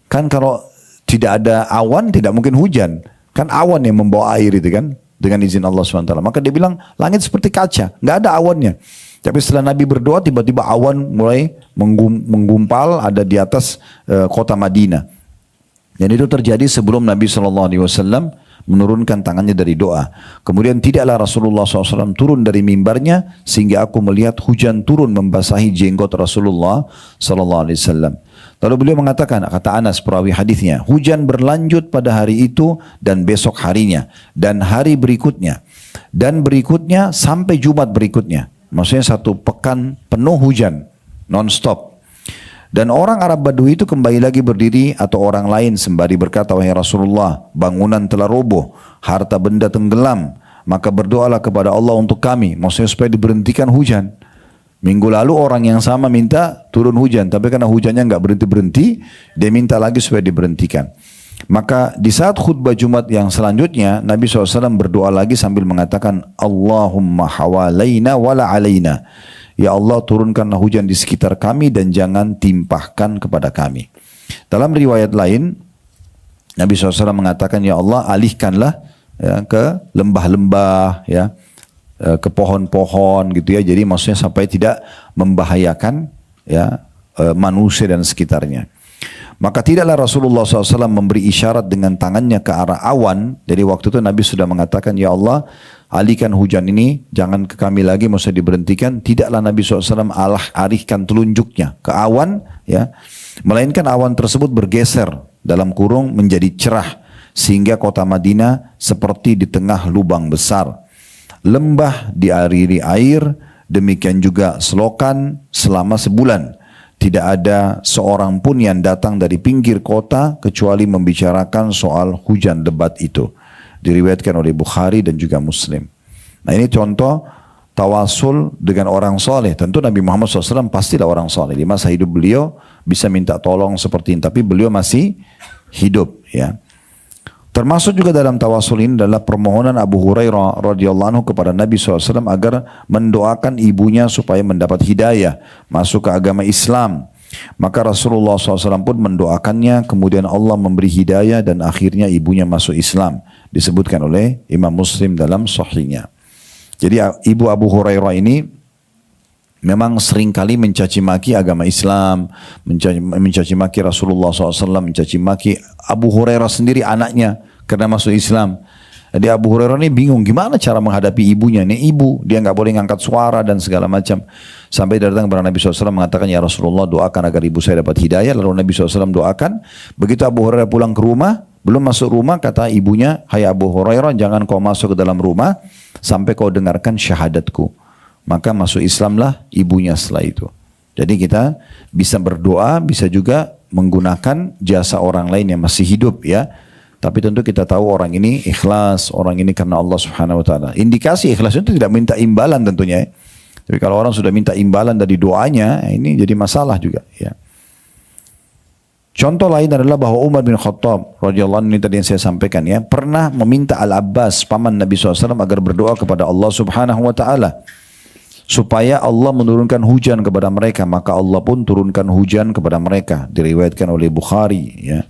Kan kalau tidak ada awan tidak mungkin hujan. Kan awan yang membawa air itu kan, dengan izin Allah SWT. Maka dia bilang langit seperti kaca, nggak ada awannya. Tapi setelah Nabi berdoa tiba-tiba awan mulai menggumpal ada di atas kota Madinah. Dan itu terjadi sebelum Nabi SAW menurunkan tangannya dari doa. Kemudian tidaklah Rasulullah SAW turun dari mimbarnya sehingga aku melihat hujan turun membasahi jenggot Rasulullah SAW. Lalu beliau mengatakan, kata Anas perawi hadisnya, hujan berlanjut pada hari itu dan besok harinya dan hari berikutnya dan berikutnya sampai Jumat berikutnya. Maksudnya 1 pekan penuh hujan non-stop. Dan orang Arab Badui itu kembali lagi berdiri atau orang lain sembari berkata, wahai Rasulullah, bangunan telah roboh, harta benda tenggelam, maka berdoalah kepada Allah untuk kami. Maksudnya supaya diberhentikan hujan. Minggu lalu orang yang sama minta turun hujan, tapi karena hujannya nggak berhenti-berhenti, dia minta lagi supaya diberhentikan. Maka di saat khutbah Jumat yang selanjutnya, Nabi SAW berdoa lagi sambil mengatakan, Allahumma hawalaina wala alaina. Ya Allah turunkanlah hujan di sekitar kami dan jangan timpahkan kepada kami. Dalam riwayat lain, Nabi SAW mengatakan, ya Allah alihkanlah ya, ke lembah-lembah, ya, ke pohon-pohon gitu ya. Jadi maksudnya sampai tidak membahayakan ya manusia dan sekitarnya. Maka tidaklah Rasulullah SAW memberi isyarat dengan tangannya ke arah awan. Jadi waktu itu Nabi sudah mengatakan, ya Allah alihkan hujan ini, jangan ke kami lagi, maksudnya diberhentikan. Tidaklah Nabi SAW alihkan telunjuknya ke awan, ya, melainkan awan tersebut bergeser dalam kurung menjadi cerah, sehingga kota Madinah seperti di tengah lubang besar. Lembah dialiri air, demikian juga selokan selama sebulan. Tidak ada seorang pun yang datang dari pinggir kota kecuali membicarakan soal hujan lebat itu. Diriwayatkan oleh Bukhari dan juga Muslim. Nah ini contoh tawasul dengan orang soleh. Tentu Nabi Muhammad SAW pastilah orang soleh. Di masa hidup beliau bisa minta tolong seperti ini, tapi beliau masih hidup, ya. Termasuk juga dalam tawasul ini adalah permohonan Abu Hurairah radhiyallahu anhu kepada Nabi SAW agar mendoakan ibunya supaya mendapat hidayah masuk ke agama Islam. Maka Rasulullah SAW pun mendoakannya, kemudian Allah memberi hidayah dan akhirnya ibunya masuk Islam. Disebutkan oleh Imam Muslim dalam sahihnya. Jadi ibu Abu Hurairah ini memang seringkali mencaci maki agama Islam, mencaci maki Rasulullah SAW, mencaci maki Abu Hurairah sendiri anaknya karena masuk Islam. Jadi Abu Hurairah ini bingung gimana cara menghadapi ibunya. Ini ibu, dia nggak boleh ngangkat suara dan segala macam. Sampai datang kepada Nabi SAW mengatakan, ya Rasulullah doakan agar ibu saya dapat hidayah. Lalu Nabi SAW doakan. Begitu Abu Hurairah pulang ke rumah, belum masuk rumah, kata ibunya, hai Abu Hurairah, jangan kau masuk ke dalam rumah sampai kau dengarkan syahadatku. Maka masuk Islamlah ibunya setelah itu. Jadi kita bisa berdoa, bisa juga menggunakan jasa orang lain yang masih hidup, ya. Tapi tentu kita tahu orang ini ikhlas, orang ini karena Allah Subhanahu Wa Taala. Indikasi ikhlas itu tidak minta imbalan tentunya, ya. Tapi kalau orang sudah minta imbalan dari doanya, ini jadi masalah juga, ya. Contoh lain adalah bahwa Umar bin Khattab radhiyallahu anhu, ini tadi yang saya sampaikan, ya, pernah meminta Al-Abbas paman Nabi SAW agar berdoa kepada Allah Subhanahu Wa Taala supaya Allah menurunkan hujan kepada mereka. Maka Allah pun turunkan hujan kepada mereka. Diriwayatkan oleh Bukhari, ya,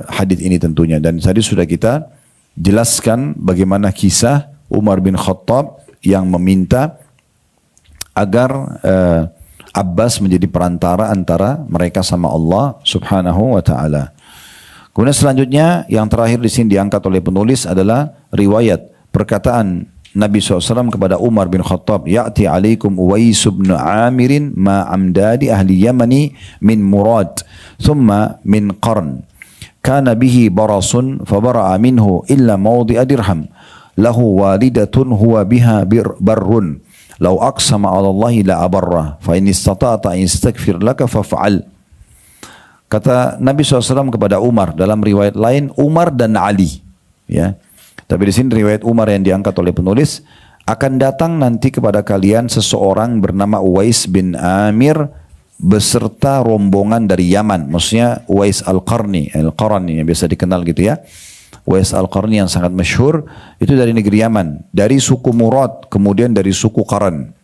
hadits ini tentunya. Dan tadi sudah kita jelaskan bagaimana kisah Umar bin Khattab yang meminta agar Abbas menjadi perantara antara mereka sama Allah Subhanahu Wa Taala. Kemudian selanjutnya yang terakhir di sini diangkat oleh penulis adalah riwayat perkataan Nabi SAW kepada Umar bin Khattab, ya'ti alaikum Uwais bin Amirin ma amdadi ahli Yamani min Murad thumma min Qarn kana bihi barasun fabara'a minhu illa mawdi'a dirham lahu walidatun huwa biha barrun law aqsama 'ala Allahi la abarra fa in istata'ta istaghfir laka faf'al. Kata Nabi SAW kepada Umar, dalam riwayat lain Umar dan Ali, ya. Tapi di sini riwayat Umar yang diangkat oleh penulis, akan datang nanti kepada kalian seseorang bernama Uwais bin Amir beserta rombongan dari Yaman. Maksudnya Uwais Al-Qarni yang biasa dikenal gitu, ya. Uwais Al-Qarni yang sangat masyhur itu dari negeri Yaman, dari suku Murad, kemudian dari suku Qarn.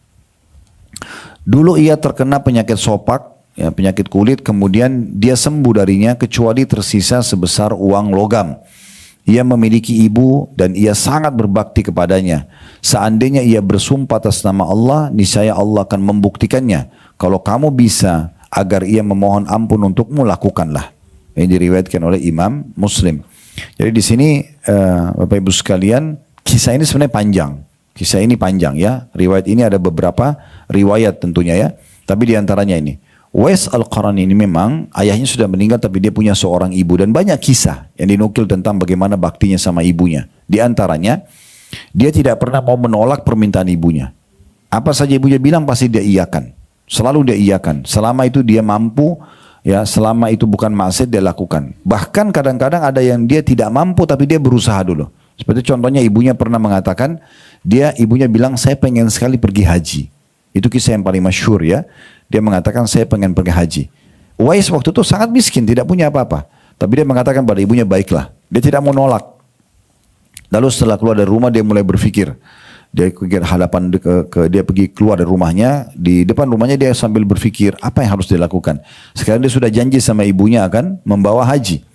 Dulu ia terkena penyakit sopak, ya, penyakit kulit, kemudian dia sembuh darinya kecuali tersisa sebesar uang logam. Ia memiliki ibu dan ia sangat berbakti kepadanya. Seandainya ia bersumpah atas nama Allah, niscaya Allah akan membuktikannya. Kalau kamu bisa agar ia memohon ampun untukmu, lakukanlah. Ini diriwayatkan oleh Imam Muslim. Jadi di sini Bapak Ibu sekalian, kisah ini sebenarnya panjang. Kisah ini panjang, ya. Riwayat ini ada beberapa riwayat tentunya, ya. Tapi diantaranya ini, Uwais Al-Qarni ini memang ayahnya sudah meninggal, tapi dia punya seorang ibu. Dan banyak kisah yang dinukil tentang bagaimana baktinya sama ibunya. Di antaranya, dia tidak pernah mau menolak permintaan ibunya. Apa saja ibunya bilang pasti dia iyakan. Selalu dia iyakan. Selama itu dia mampu, ya, selama itu bukan maksiat dia lakukan. Bahkan kadang-kadang ada yang dia tidak mampu tapi dia berusaha dulu. Seperti contohnya ibunya pernah mengatakan, ibunya bilang saya pengen sekali pergi haji. Itu kisah yang paling masyhur, ya. Dia mengatakan saya pengen pergi haji. Uwais waktu itu sangat miskin, tidak punya apa-apa. Tapi dia mengatakan pada ibunya, baiklah. Dia tidak mau nolak. Lalu setelah keluar dari rumah dia mulai berpikir. Dia pergi keluar dari rumahnya. Di depan rumahnya dia sambil berpikir apa yang harus dilakukan. Sekarang dia sudah janji sama ibunya akan membawa haji.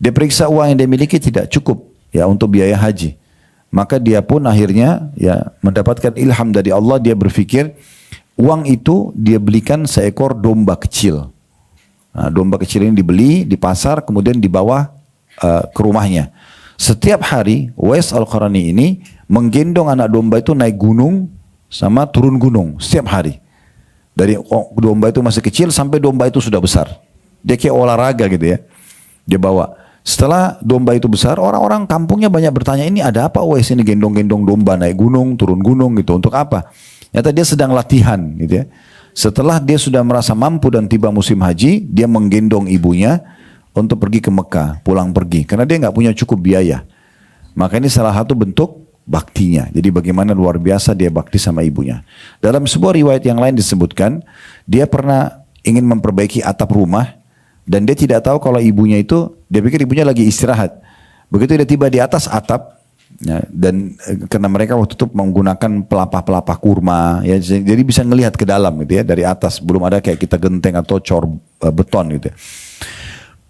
Dia periksa uang yang dia miliki tidak cukup ya untuk biaya haji. Maka dia pun akhirnya ya mendapatkan ilham dari Allah, dia berpikir uang itu dia belikan seekor domba kecil. Nah, domba kecil ini dibeli di pasar kemudian dibawa ke rumahnya. Setiap hari Uwais Al-Qarani ini menggendong anak domba itu naik gunung sama turun gunung setiap hari. Dari domba itu masih kecil sampai domba itu sudah besar. Dia kayak olahraga gitu ya. Dia bawa. Setelah domba itu besar, orang-orang kampungnya banyak bertanya, ini ada apa Uwais ini gendong-gendong domba naik gunung, turun gunung gitu, untuk apa? Ternyata dia sedang latihan gitu ya. Setelah dia sudah merasa mampu dan tiba musim haji, dia menggendong ibunya untuk pergi ke Mekah, pulang pergi. Karena dia nggak punya cukup biaya. Maka ini salah satu bentuk baktinya. Jadi bagaimana luar biasa dia bakti sama ibunya. Dalam sebuah riwayat yang lain disebutkan, dia pernah ingin memperbaiki atap rumah, dan dia tidak tahu kalau ibunya itu, dia pikir ibunya lagi istirahat. Begitu dia tiba di atas atap, ya, dan karena mereka waktu itu menggunakan pelepah-pelepah kurma, ya, jadi bisa ngelihat ke dalam gitu ya, dari atas. Belum ada kayak kita genteng atau cor beton gitu ya.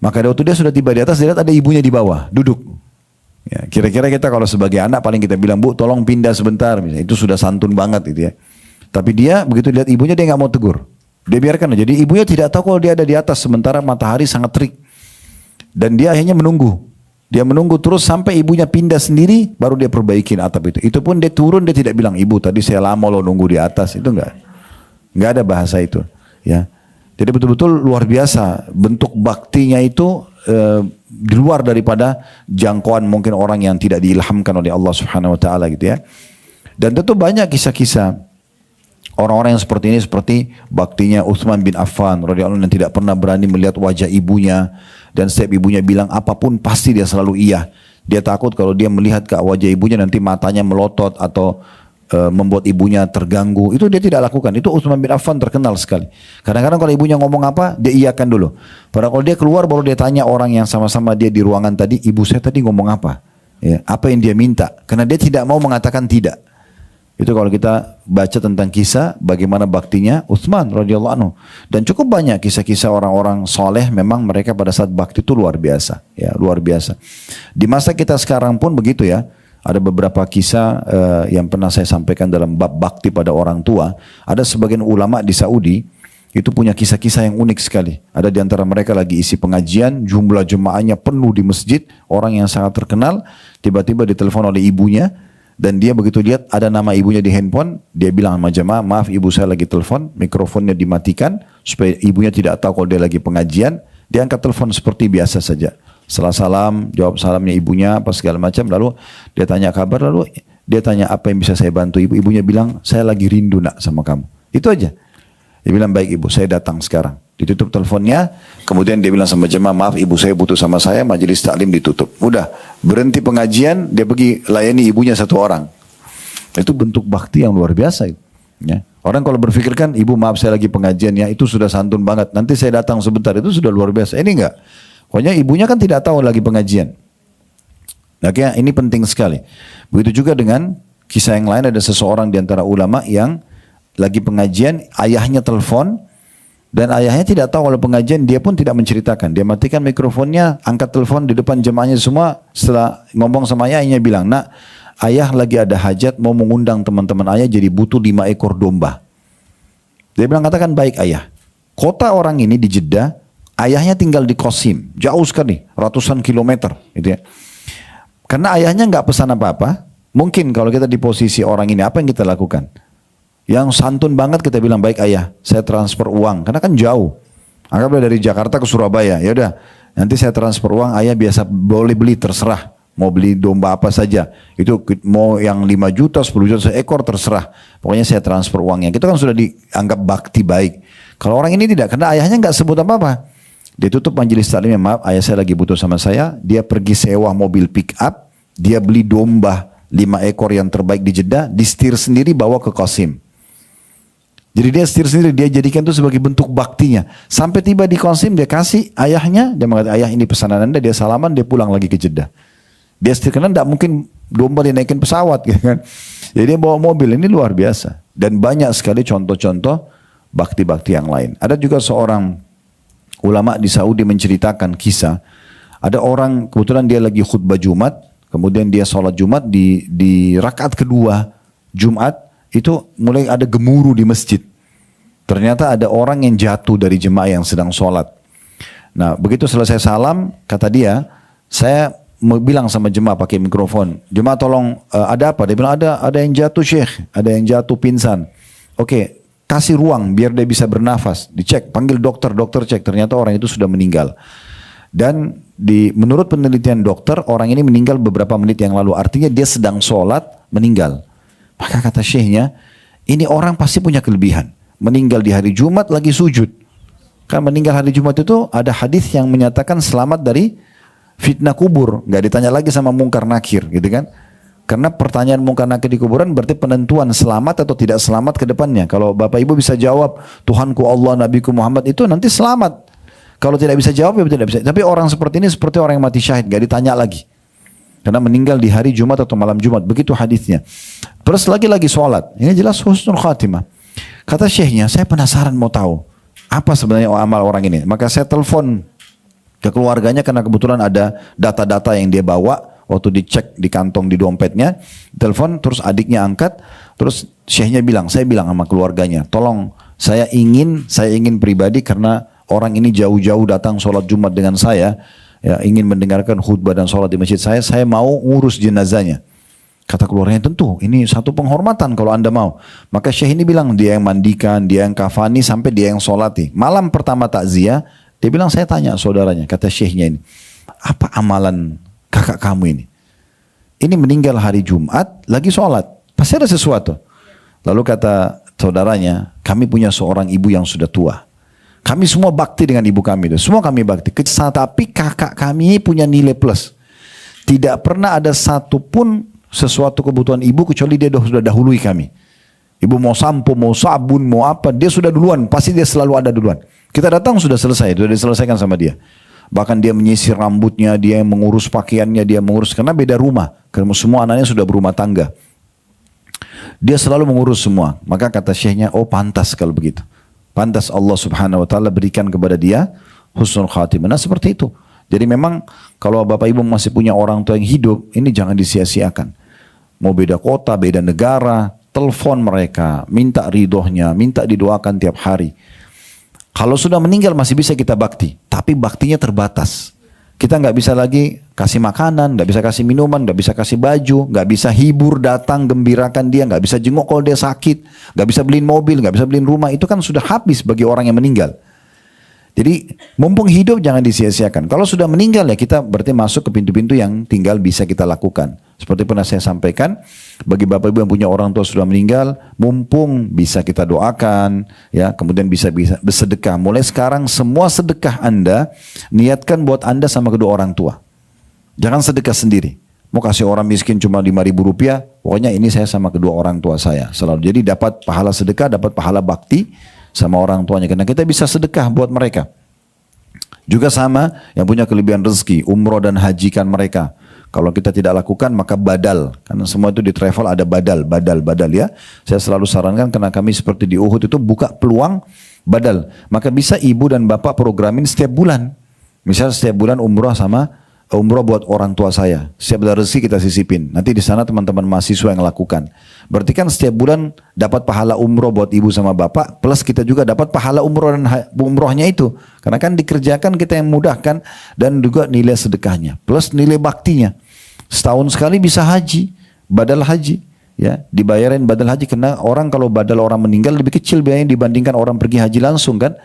Maka waktu dia sudah tiba di atas, dia lihat ada ibunya di bawah, duduk. Ya, kira-kira kita kalau sebagai anak paling kita bilang, Bu tolong pindah sebentar, misalnya. Itu sudah santun banget gitu ya. Tapi dia begitu lihat ibunya, dia nggak mau tegur. Dia biarkan aja. Jadi ibunya tidak tahu kalau dia ada di atas sementara matahari sangat terik. Dan dia akhirnya menunggu. Dia menunggu terus sampai ibunya pindah sendiri, baru dia perbaikin atap itu. Itu pun dia turun, dia tidak bilang, Ibu tadi saya lama loh nunggu di atas. Itu enggak ada bahasa itu. Ya. Jadi betul-betul luar biasa. Bentuk baktinya itu di luar daripada jangkauan mungkin orang yang tidak diilhamkan oleh Allah Subhanahu Wa Taala gitu ya. Dan tentu banyak kisah-kisah orang-orang yang seperti ini, seperti baktinya Utsman bin Affan radhiyallahu anhu yang tidak pernah berani melihat wajah ibunya, dan setiap ibunya bilang apapun pasti dia selalu iya. Dia takut kalau dia melihat ke wajah ibunya nanti matanya melotot atau membuat ibunya terganggu. Itu dia tidak lakukan. Itu Utsman bin Affan terkenal sekali. Kadang-kadang kalau ibunya ngomong apa, dia iyakan dulu. Padahal kalau dia keluar baru dia tanya orang yang sama-sama dia di ruangan tadi, ibu saya tadi ngomong apa? Ya, apa yang dia minta? Karena dia tidak mau mengatakan tidak. Itu kalau kita baca tentang kisah bagaimana baktinya Utsman radhiyallahu anhu. Dan cukup banyak kisah-kisah orang-orang soleh, memang mereka pada saat bakti itu luar biasa, ya luar biasa. Di masa kita sekarang pun begitu ya. Ada beberapa kisah yang pernah saya sampaikan dalam bab bakti pada orang tua. Ada sebagian ulama di Saudi itu punya kisah-kisah yang unik sekali. Ada di antara mereka lagi isi pengajian, jumlah jemaahnya penuh di masjid, orang yang sangat terkenal, tiba-tiba ditelepon oleh ibunya. Dan dia begitu lihat ada nama ibunya di handphone, dia bilang sama jemaah, maaf ibu saya lagi telepon, mikrofonnya dimatikan, supaya ibunya tidak tahu kalau dia lagi pengajian. Dia angkat telepon seperti biasa saja. Setelah salam, jawab salamnya ibunya, apa segala macam, lalu dia tanya kabar, lalu dia tanya apa yang bisa saya bantu ibu. Ibunya bilang, saya lagi rindu nak sama kamu. Itu aja. Dia bilang, baik ibu, saya datang sekarang. Ditutup teleponnya, kemudian dia bilang sama jemaah, maaf ibu saya butuh sama saya, majelis taklim ditutup. Udah, berhenti pengajian, dia pergi layani ibunya satu orang. Itu bentuk bakti yang luar biasa. Ya. Orang kalau berpikirkan, ibu maaf saya lagi pengajian ya, itu sudah santun banget. Nanti saya datang sebentar, itu sudah luar biasa. Ini enggak. Pokoknya ibunya kan tidak tahu lagi pengajian. Makanya ini penting sekali. Begitu juga dengan kisah yang lain, ada seseorang di antara ulama yang lagi pengajian, ayahnya telepon, dan ayahnya tidak tahu kalau pengajian, dia pun tidak menceritakan. Dia matikan mikrofonnya, angkat telepon di depan jemaahnya semua. Setelah ngomong sama ayahnya bilang, nak, ayah lagi ada hajat, mau mengundang teman-teman ayah, jadi butuh 5 ekor domba. Dia bilang, katakan baik ayah. Kota orang ini di Jeddah, ayahnya tinggal di Qasim, jauh sekali, ratusan kilometer. Gitu ya. Karena ayahnya nggak pesan apa-apa, mungkin kalau kita di posisi orang ini, apa yang kita lakukan? Yang santun banget kita bilang, baik ayah, saya transfer uang, karena kan jauh. Anggaplah dari Jakarta ke Surabaya, ya udah, nanti saya transfer uang, ayah biasa boleh beli, terserah. Mau beli domba apa saja, itu mau yang 5 juta, 10 juta seekor terserah. Pokoknya saya transfer uangnya. Kita kan sudah dianggap bakti baik. Kalau orang ini tidak, karena ayahnya nggak sebut apa-apa. Dia tutup majelis taklimnya, maaf ayah saya lagi butuh sama saya. Dia pergi sewa mobil pick up, dia beli domba 5 ekor yang terbaik di Jeddah, di setir sendiri bawa ke Qasim. Jadi dia setir sendiri, dia jadikan itu sebagai bentuk baktinya. Sampai tiba di Qasim, dia kasih ayahnya, dia mengatakan, ayah ini pesanan anda, dia salaman, dia pulang lagi ke Jeddah. Dia setir, karena tidak mungkin domba dinaikin pesawat gitu kan. Jadi dia bawa mobil, ini luar biasa. Dan banyak sekali contoh-contoh bakti-bakti yang lain. Ada juga seorang ulama di Saudi menceritakan kisah, Ada orang kebetulan dia lagi khutbah Jumat, kemudian dia sholat Jumat di rakaat kedua Jumat, itu mulai ada gemuruh di masjid. Ternyata ada orang yang jatuh dari jemaah yang sedang sholat. Nah begitu selesai salam, kata dia, saya mau bilang sama jemaah pakai mikrofon, jemaah tolong ada apa? Dia bilang ada yang jatuh Syekh, ada yang jatuh pingsan. Oke, kasih ruang biar dia bisa bernafas. Dicek, panggil dokter cek. Ternyata orang itu sudah meninggal. Dan menurut penelitian dokter, orang ini meninggal beberapa menit yang lalu. Artinya dia sedang sholat, meninggal. Maka kata syekhnya, ini orang pasti punya kelebihan. Meninggal di hari Jumat lagi sujud. Kan meninggal hari Jumat itu ada hadis yang menyatakan selamat dari fitnah kubur. Gak ditanya lagi sama mungkar nakir gitu kan. Karena pertanyaan mungkar nakir di kuburan berarti penentuan selamat atau tidak selamat ke depannya. Kalau Bapak Ibu bisa jawab, Tuhanku Allah, Nabiku Muhammad, itu nanti selamat. Kalau tidak bisa jawab, ya tidak bisa. Tapi orang seperti ini seperti orang yang mati syahid, gak ditanya lagi. Karena meninggal di hari Jumat atau malam Jumat, begitu hadisnya. Terus lagi sholat, ini jelas husnul khatimah. Kata syekhnya, saya penasaran mau tahu, apa sebenarnya amal orang ini. Maka saya telepon ke keluarganya karena kebetulan ada data-data yang dia bawa. Waktu dicek di kantong di dompetnya, telepon, terus adiknya angkat, terus syekhnya bilang, saya bilang sama keluarganya, tolong saya ingin pribadi karena orang ini jauh-jauh datang sholat Jumat dengan saya, ya, ingin mendengarkan khutbah dan sholat di masjid saya mau ngurus jenazahnya. Kata keluarganya, tentu ini satu penghormatan kalau anda mau. Maka syekh ini bilang, dia yang mandikan, dia yang kafani, sampai dia yang sholati. Malam pertama takziah, dia bilang, saya tanya saudaranya, kata syekhnya ini, apa amalan kakak kamu ini? Ini meninggal hari Jumat, lagi sholat, pasti ada sesuatu. Lalu kata saudaranya, kami punya seorang ibu yang sudah tua. Kami semua bakti dengan ibu kami. Semua kami bakti. Tapi kakak kami punya nilai plus. Tidak pernah ada satupun sesuatu kebutuhan ibu kecuali dia sudah dahului kami. Ibu mau sampo, mau sabun, mau apa, dia sudah duluan. Pasti dia selalu ada duluan. Kita datang sudah selesai. Sudah diselesaikan sama dia. Bahkan dia menyisir rambutnya, dia yang mengurus pakaiannya, dia mengurus. Karena beda rumah. Karena semua anaknya sudah berumah tangga. Dia selalu mengurus semua. Maka kata syekhnya, oh pantas kalau begitu. Pantas Allah subhanahu wa ta'ala berikan kepada dia husnul khatimah. Nah seperti itu. Jadi memang kalau Bapak Ibu masih punya orang tua yang hidup, ini jangan disia-siakan. Mau beda kota, beda negara, telepon mereka, minta ridhonya, minta didoakan tiap hari. Kalau sudah meninggal masih bisa kita bakti, tapi baktinya terbatas. Kita nggak bisa lagi kasih makanan, nggak bisa kasih minuman, nggak bisa kasih baju, nggak bisa hibur, datang, gembirakan dia, nggak bisa jenguk kalau dia sakit, nggak bisa beliin mobil, nggak bisa beliin rumah. Itu kan sudah habis bagi orang yang meninggal. Jadi mumpung hidup jangan disia-siakan. Kalau sudah meninggal ya kita berarti masuk ke pintu-pintu yang tinggal bisa kita lakukan. Seperti pernah saya sampaikan, bagi Bapak Ibu yang punya orang tua sudah meninggal, mumpung bisa kita doakan, ya, kemudian bisa bersedekah. Mulai sekarang semua sedekah Anda niatkan buat Anda sama kedua orang tua. Jangan sedekah sendiri. Mau kasih orang miskin cuma 5.000 rupiah, pokoknya ini saya sama kedua orang tua saya selalu. Jadi dapat pahala sedekah, dapat pahala bakti sama orang tuanya, karena kita bisa sedekah buat mereka. Juga sama yang punya kelebihan rezeki, umroh dan hajikan mereka. Kalau kita tidak lakukan maka badal, karena semua itu di travel ada badal ya. Saya selalu sarankan karena kami seperti di Uhud itu buka peluang badal. Maka bisa ibu dan bapak programin setiap bulan. Misal setiap bulan umroh buat orang tua saya. Setiap ada rezeki kita sisipin. Nanti di sana teman-teman mahasiswa yang lakukan. Berarti kan setiap bulan dapat pahala umroh buat ibu sama bapak, plus kita juga dapat pahala umroh dan umrohnya itu. Karena kan dikerjakan kita yang mudahkan, dan juga nilai sedekahnya, plus nilai baktinya. Setahun sekali bisa haji, badal haji, ya, dibayarin badal haji. Karena orang kalau badal orang meninggal lebih kecil biayanya dibandingkan orang pergi haji langsung kan.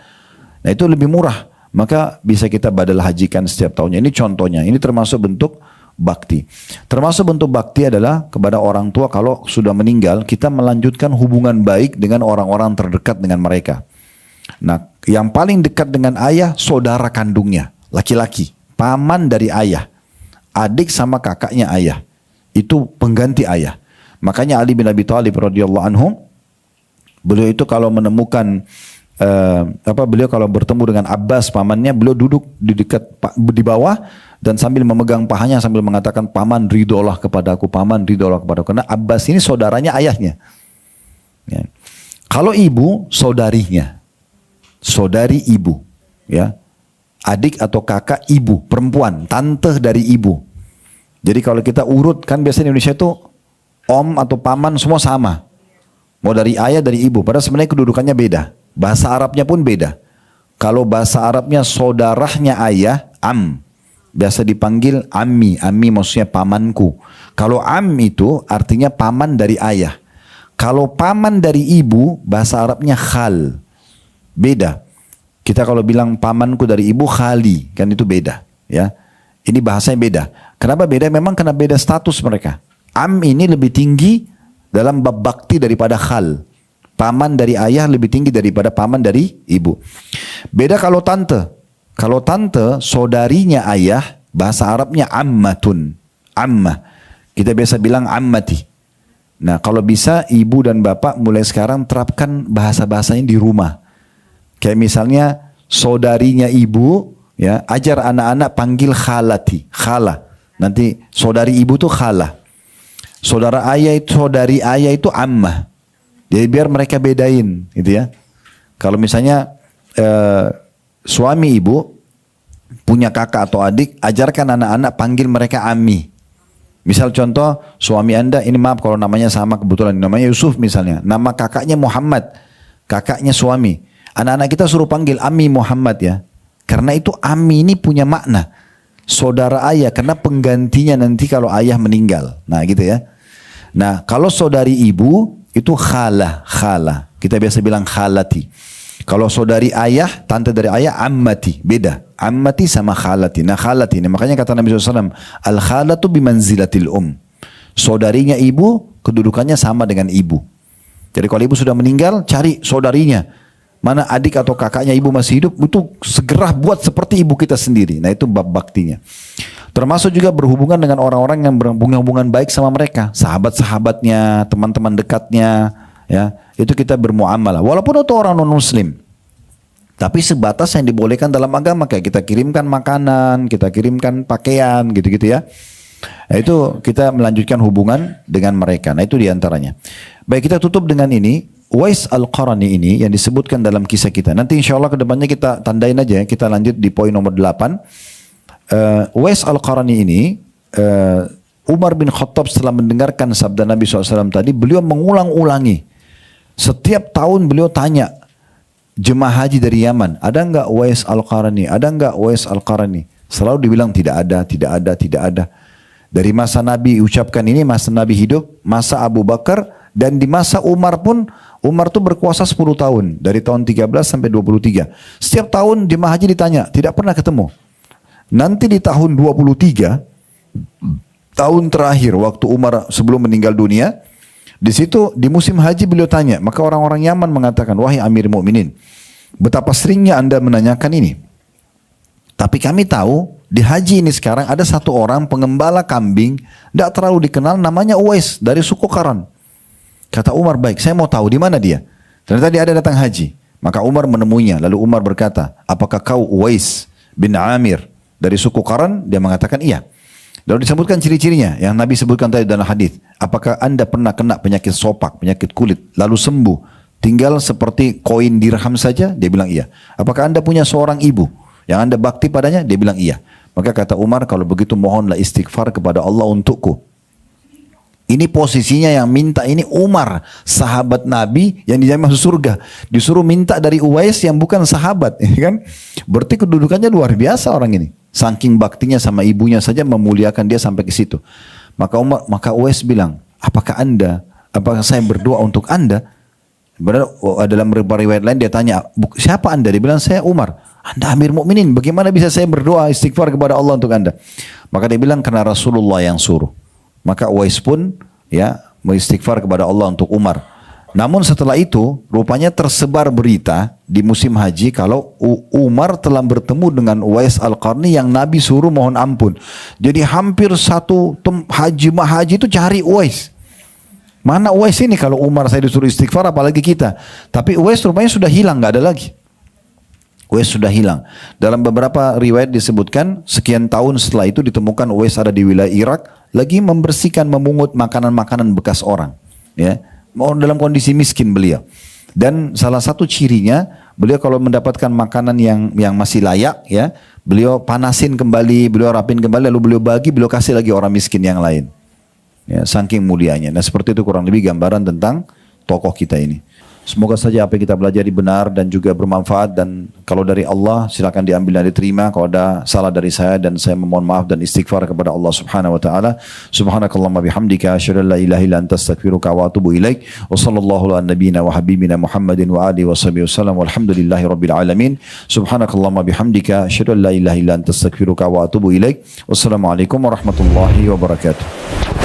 Nah itu lebih murah. Maka bisa kita badal hajikan setiap tahunnya. Ini contohnya. Ini termasuk bentuk bakti. Termasuk bentuk bakti adalah kepada orang tua kalau sudah meninggal, kita melanjutkan hubungan baik dengan orang-orang terdekat dengan mereka. Nah, yang paling dekat dengan ayah, saudara kandungnya, laki-laki, paman dari ayah, adik sama kakaknya ayah, itu pengganti ayah. Makanya Ali bin Abi Thalib radhiyallahu anhu, beliau itu kalau menemukan beliau kalau bertemu dengan Abbas pamannya, beliau duduk di bawah dan sambil memegang pahanya sambil mengatakan, paman ridholah kepadaku, paman ridholah kepadaku. Karena Abbas ini saudaranya ayahnya. Ya. Kalau ibu, saudarinya, saudari ibu, ya. adik atau kakak ibu, perempuan, tante dari ibu. Jadi kalau kita urut, kan biasanya di Indonesia itu om atau paman semua sama. Mau dari ayah, dari ibu. Padahal sebenarnya kedudukannya beda. Bahasa Arabnya pun beda. Kalau bahasa Arabnya saudaranya ayah, am. Biasa dipanggil ammi. Ammi maksudnya pamanku. Kalau am itu artinya paman dari ayah. Kalau paman dari ibu, bahasa Arabnya khal. Beda. Kita kalau bilang pamanku dari ibu, khali. Kan itu beda. Ya. Ini bahasanya beda. Kenapa beda? Memang karena beda status mereka. Am ini lebih tinggi dalam bab bakti daripada khal. Paman dari ayah lebih tinggi daripada paman dari ibu. Beda kalau tante. Kalau tante, saudarinya ayah, bahasa Arabnya ammatun. Ammah. Kita biasa bilang ammati. Nah, kalau bisa ibu dan bapak mulai sekarang terapkan bahasa-bahasanya di rumah. Kayak misalnya saudarinya ibu, ya, ajar anak-anak panggil khalati, khala. Nanti saudari ibu tuh khala. Saudari ayah itu ammah. Jadi biar mereka bedain, gitu ya. Kalau misalnya suami ibu punya kakak atau adik, ajarkan anak-anak panggil mereka ammi. Misal contoh, suami anda, ini maaf kalau namanya sama kebetulan, namanya Yusuf misalnya. Nama kakaknya Muhammad, kakaknya suami. Anak-anak kita suruh panggil ammi Muhammad ya. Karena itu ammi ini punya makna. Saudara ayah, karena penggantinya nanti kalau ayah meninggal. Nah gitu ya. Nah kalau saudari ibu, itu khala, khala. Kita biasa bilang khalati. Kalau saudari ayah, tante dari ayah, ammati. Beda. Ammati sama khalati. Nah khalati ini, makanya kata Nabi SAW, al-khalatu bimanzilatil saudarinya ibu, kedudukannya sama dengan ibu. Jadi kalau ibu sudah meninggal, cari saudarinya. Mana adik atau kakaknya ibu masih hidup, itu segera buat seperti ibu kita sendiri. Nah itu bab baktinya. Termasuk juga berhubungan dengan orang-orang yang berhubungan baik sama mereka. Sahabat-sahabatnya, teman-teman dekatnya. Ya, itu kita bermuamalah. Walaupun itu orang non-muslim. Tapi sebatas yang dibolehkan dalam agama. Kayak kita kirimkan makanan, kita kirimkan pakaian, gitu-gitu ya. Nah, itu kita melanjutkan hubungan dengan mereka. Nah itu diantaranya. Baik, kita tutup dengan ini. Uwais Al-Qarani ini yang disebutkan dalam kisah kita. Nanti insya Allah kedepannya kita tandain aja. Kita lanjut di poin nomor 8. Uwais Al-Qarani ini, Umar bin Khattab setelah mendengarkan sabda Nabi SAW tadi, beliau mengulang-ulangi. Setiap tahun beliau tanya, jemaah haji dari Yaman, ada enggak Uwais Al-Qarani? Ada enggak Uwais Al-Qarani? Selalu dibilang tidak ada, tidak ada, tidak ada. Dari masa Nabi ucapkan ini, masa Nabi hidup, masa Abu Bakar, dan di masa Umar pun, Umar tuh berkuasa 10 tahun. Dari tahun 13 sampai 23. Setiap tahun jemaah haji ditanya, tidak pernah ketemu. Nanti di tahun 23, tahun terakhir waktu Umar sebelum meninggal dunia, di situ di musim haji beliau tanya, maka orang-orang Yaman mengatakan, wahai Amir Mukminin, betapa seringnya anda menanyakan ini. Tapi kami tahu di haji ini sekarang ada satu orang pengembala kambing, tidak terlalu dikenal, namanya Uwais dari suku Qaran. Kata Umar, baik, saya mau tahu di mana dia. Ternyata dia ada datang haji. Maka Umar menemuinya. Lalu Umar berkata, apakah kau Uwais bin Amir dari suku Qaran? Dia mengatakan iya. Lalu disebutkan ciri-cirinya yang Nabi sebutkan tadi dalam hadis. Apakah anda pernah kena penyakit sopak, penyakit kulit, lalu sembuh, tinggal seperti koin dirham saja? Dia bilang iya. Apakah anda punya seorang ibu yang anda bakti padanya? Dia bilang iya. Maka kata Umar, kalau begitu mohonlah istighfar kepada Allah untukku. Ini posisinya yang minta ini Umar, sahabat Nabi yang dijamin masuk surga. Disuruh minta dari Uwais yang bukan sahabat, kan? Berarti kedudukannya luar biasa orang ini. Saking baktinya sama ibunya saja memuliakan dia sampai ke situ. Maka Uwais bilang, apakah saya berdoa untuk anda? Benar, dalam riwayat lain dia tanya, siapa anda? Dia bilang, saya Umar. Anda Amir Mukminin, bagaimana bisa saya berdoa istighfar kepada Allah untuk anda? Maka dia bilang, karena Rasulullah yang suruh. Maka Uwais pun ya beristighfar kepada Allah untuk Umar. Namun setelah itu rupanya tersebar berita di musim haji kalau Umar telah bertemu dengan Uwais Al-Qarni yang Nabi suruh mohon ampun. Jadi hampir satu haji itu cari Uwais. Mana Uwais ini? Kalau Umar saya disuruh istighfar apalagi kita. Tapi Uwais rupanya sudah hilang, nggak ada lagi. Uwais sudah hilang. Dalam beberapa riwayat disebutkan sekian tahun setelah itu ditemukan Uwais ada di wilayah Irak lagi membersihkan, memungut makanan-makanan bekas orang. Ya, dalam kondisi miskin beliau. Dan salah satu cirinya Beliau kalau mendapatkan makanan yang masih layak, ya, beliau panasin kembali, beliau rapin kembali, lalu beliau bagi, beliau kasih lagi orang miskin yang lain. Ya, saking mulianya. Nah seperti itu kurang lebih gambaran tentang tokoh kita ini. Semoga saja apa yang kita pelajari benar dan juga bermanfaat, dan kalau dari Allah silakan diambil dan diterima. Kalau ada salah dari saya, dan saya memohon maaf dan istighfar kepada Allah Subhanahu wa taala. Subhanakallahumma bihamdika asyhadu an la ilaha illa anta astaghfiruka wa atubu ilaik. Wa sallallahu ala nabiyyina wa habibina Muhammadin wa alihi washabihi wasallam. Walhamdulillahi rabbil alamin. Subhanakallahumma bihamdika asyhadu an la ilaha illa anta astaghfiruka wa atubu ilaik. Wassalamualaikum warahmatullahi wabarakatuh.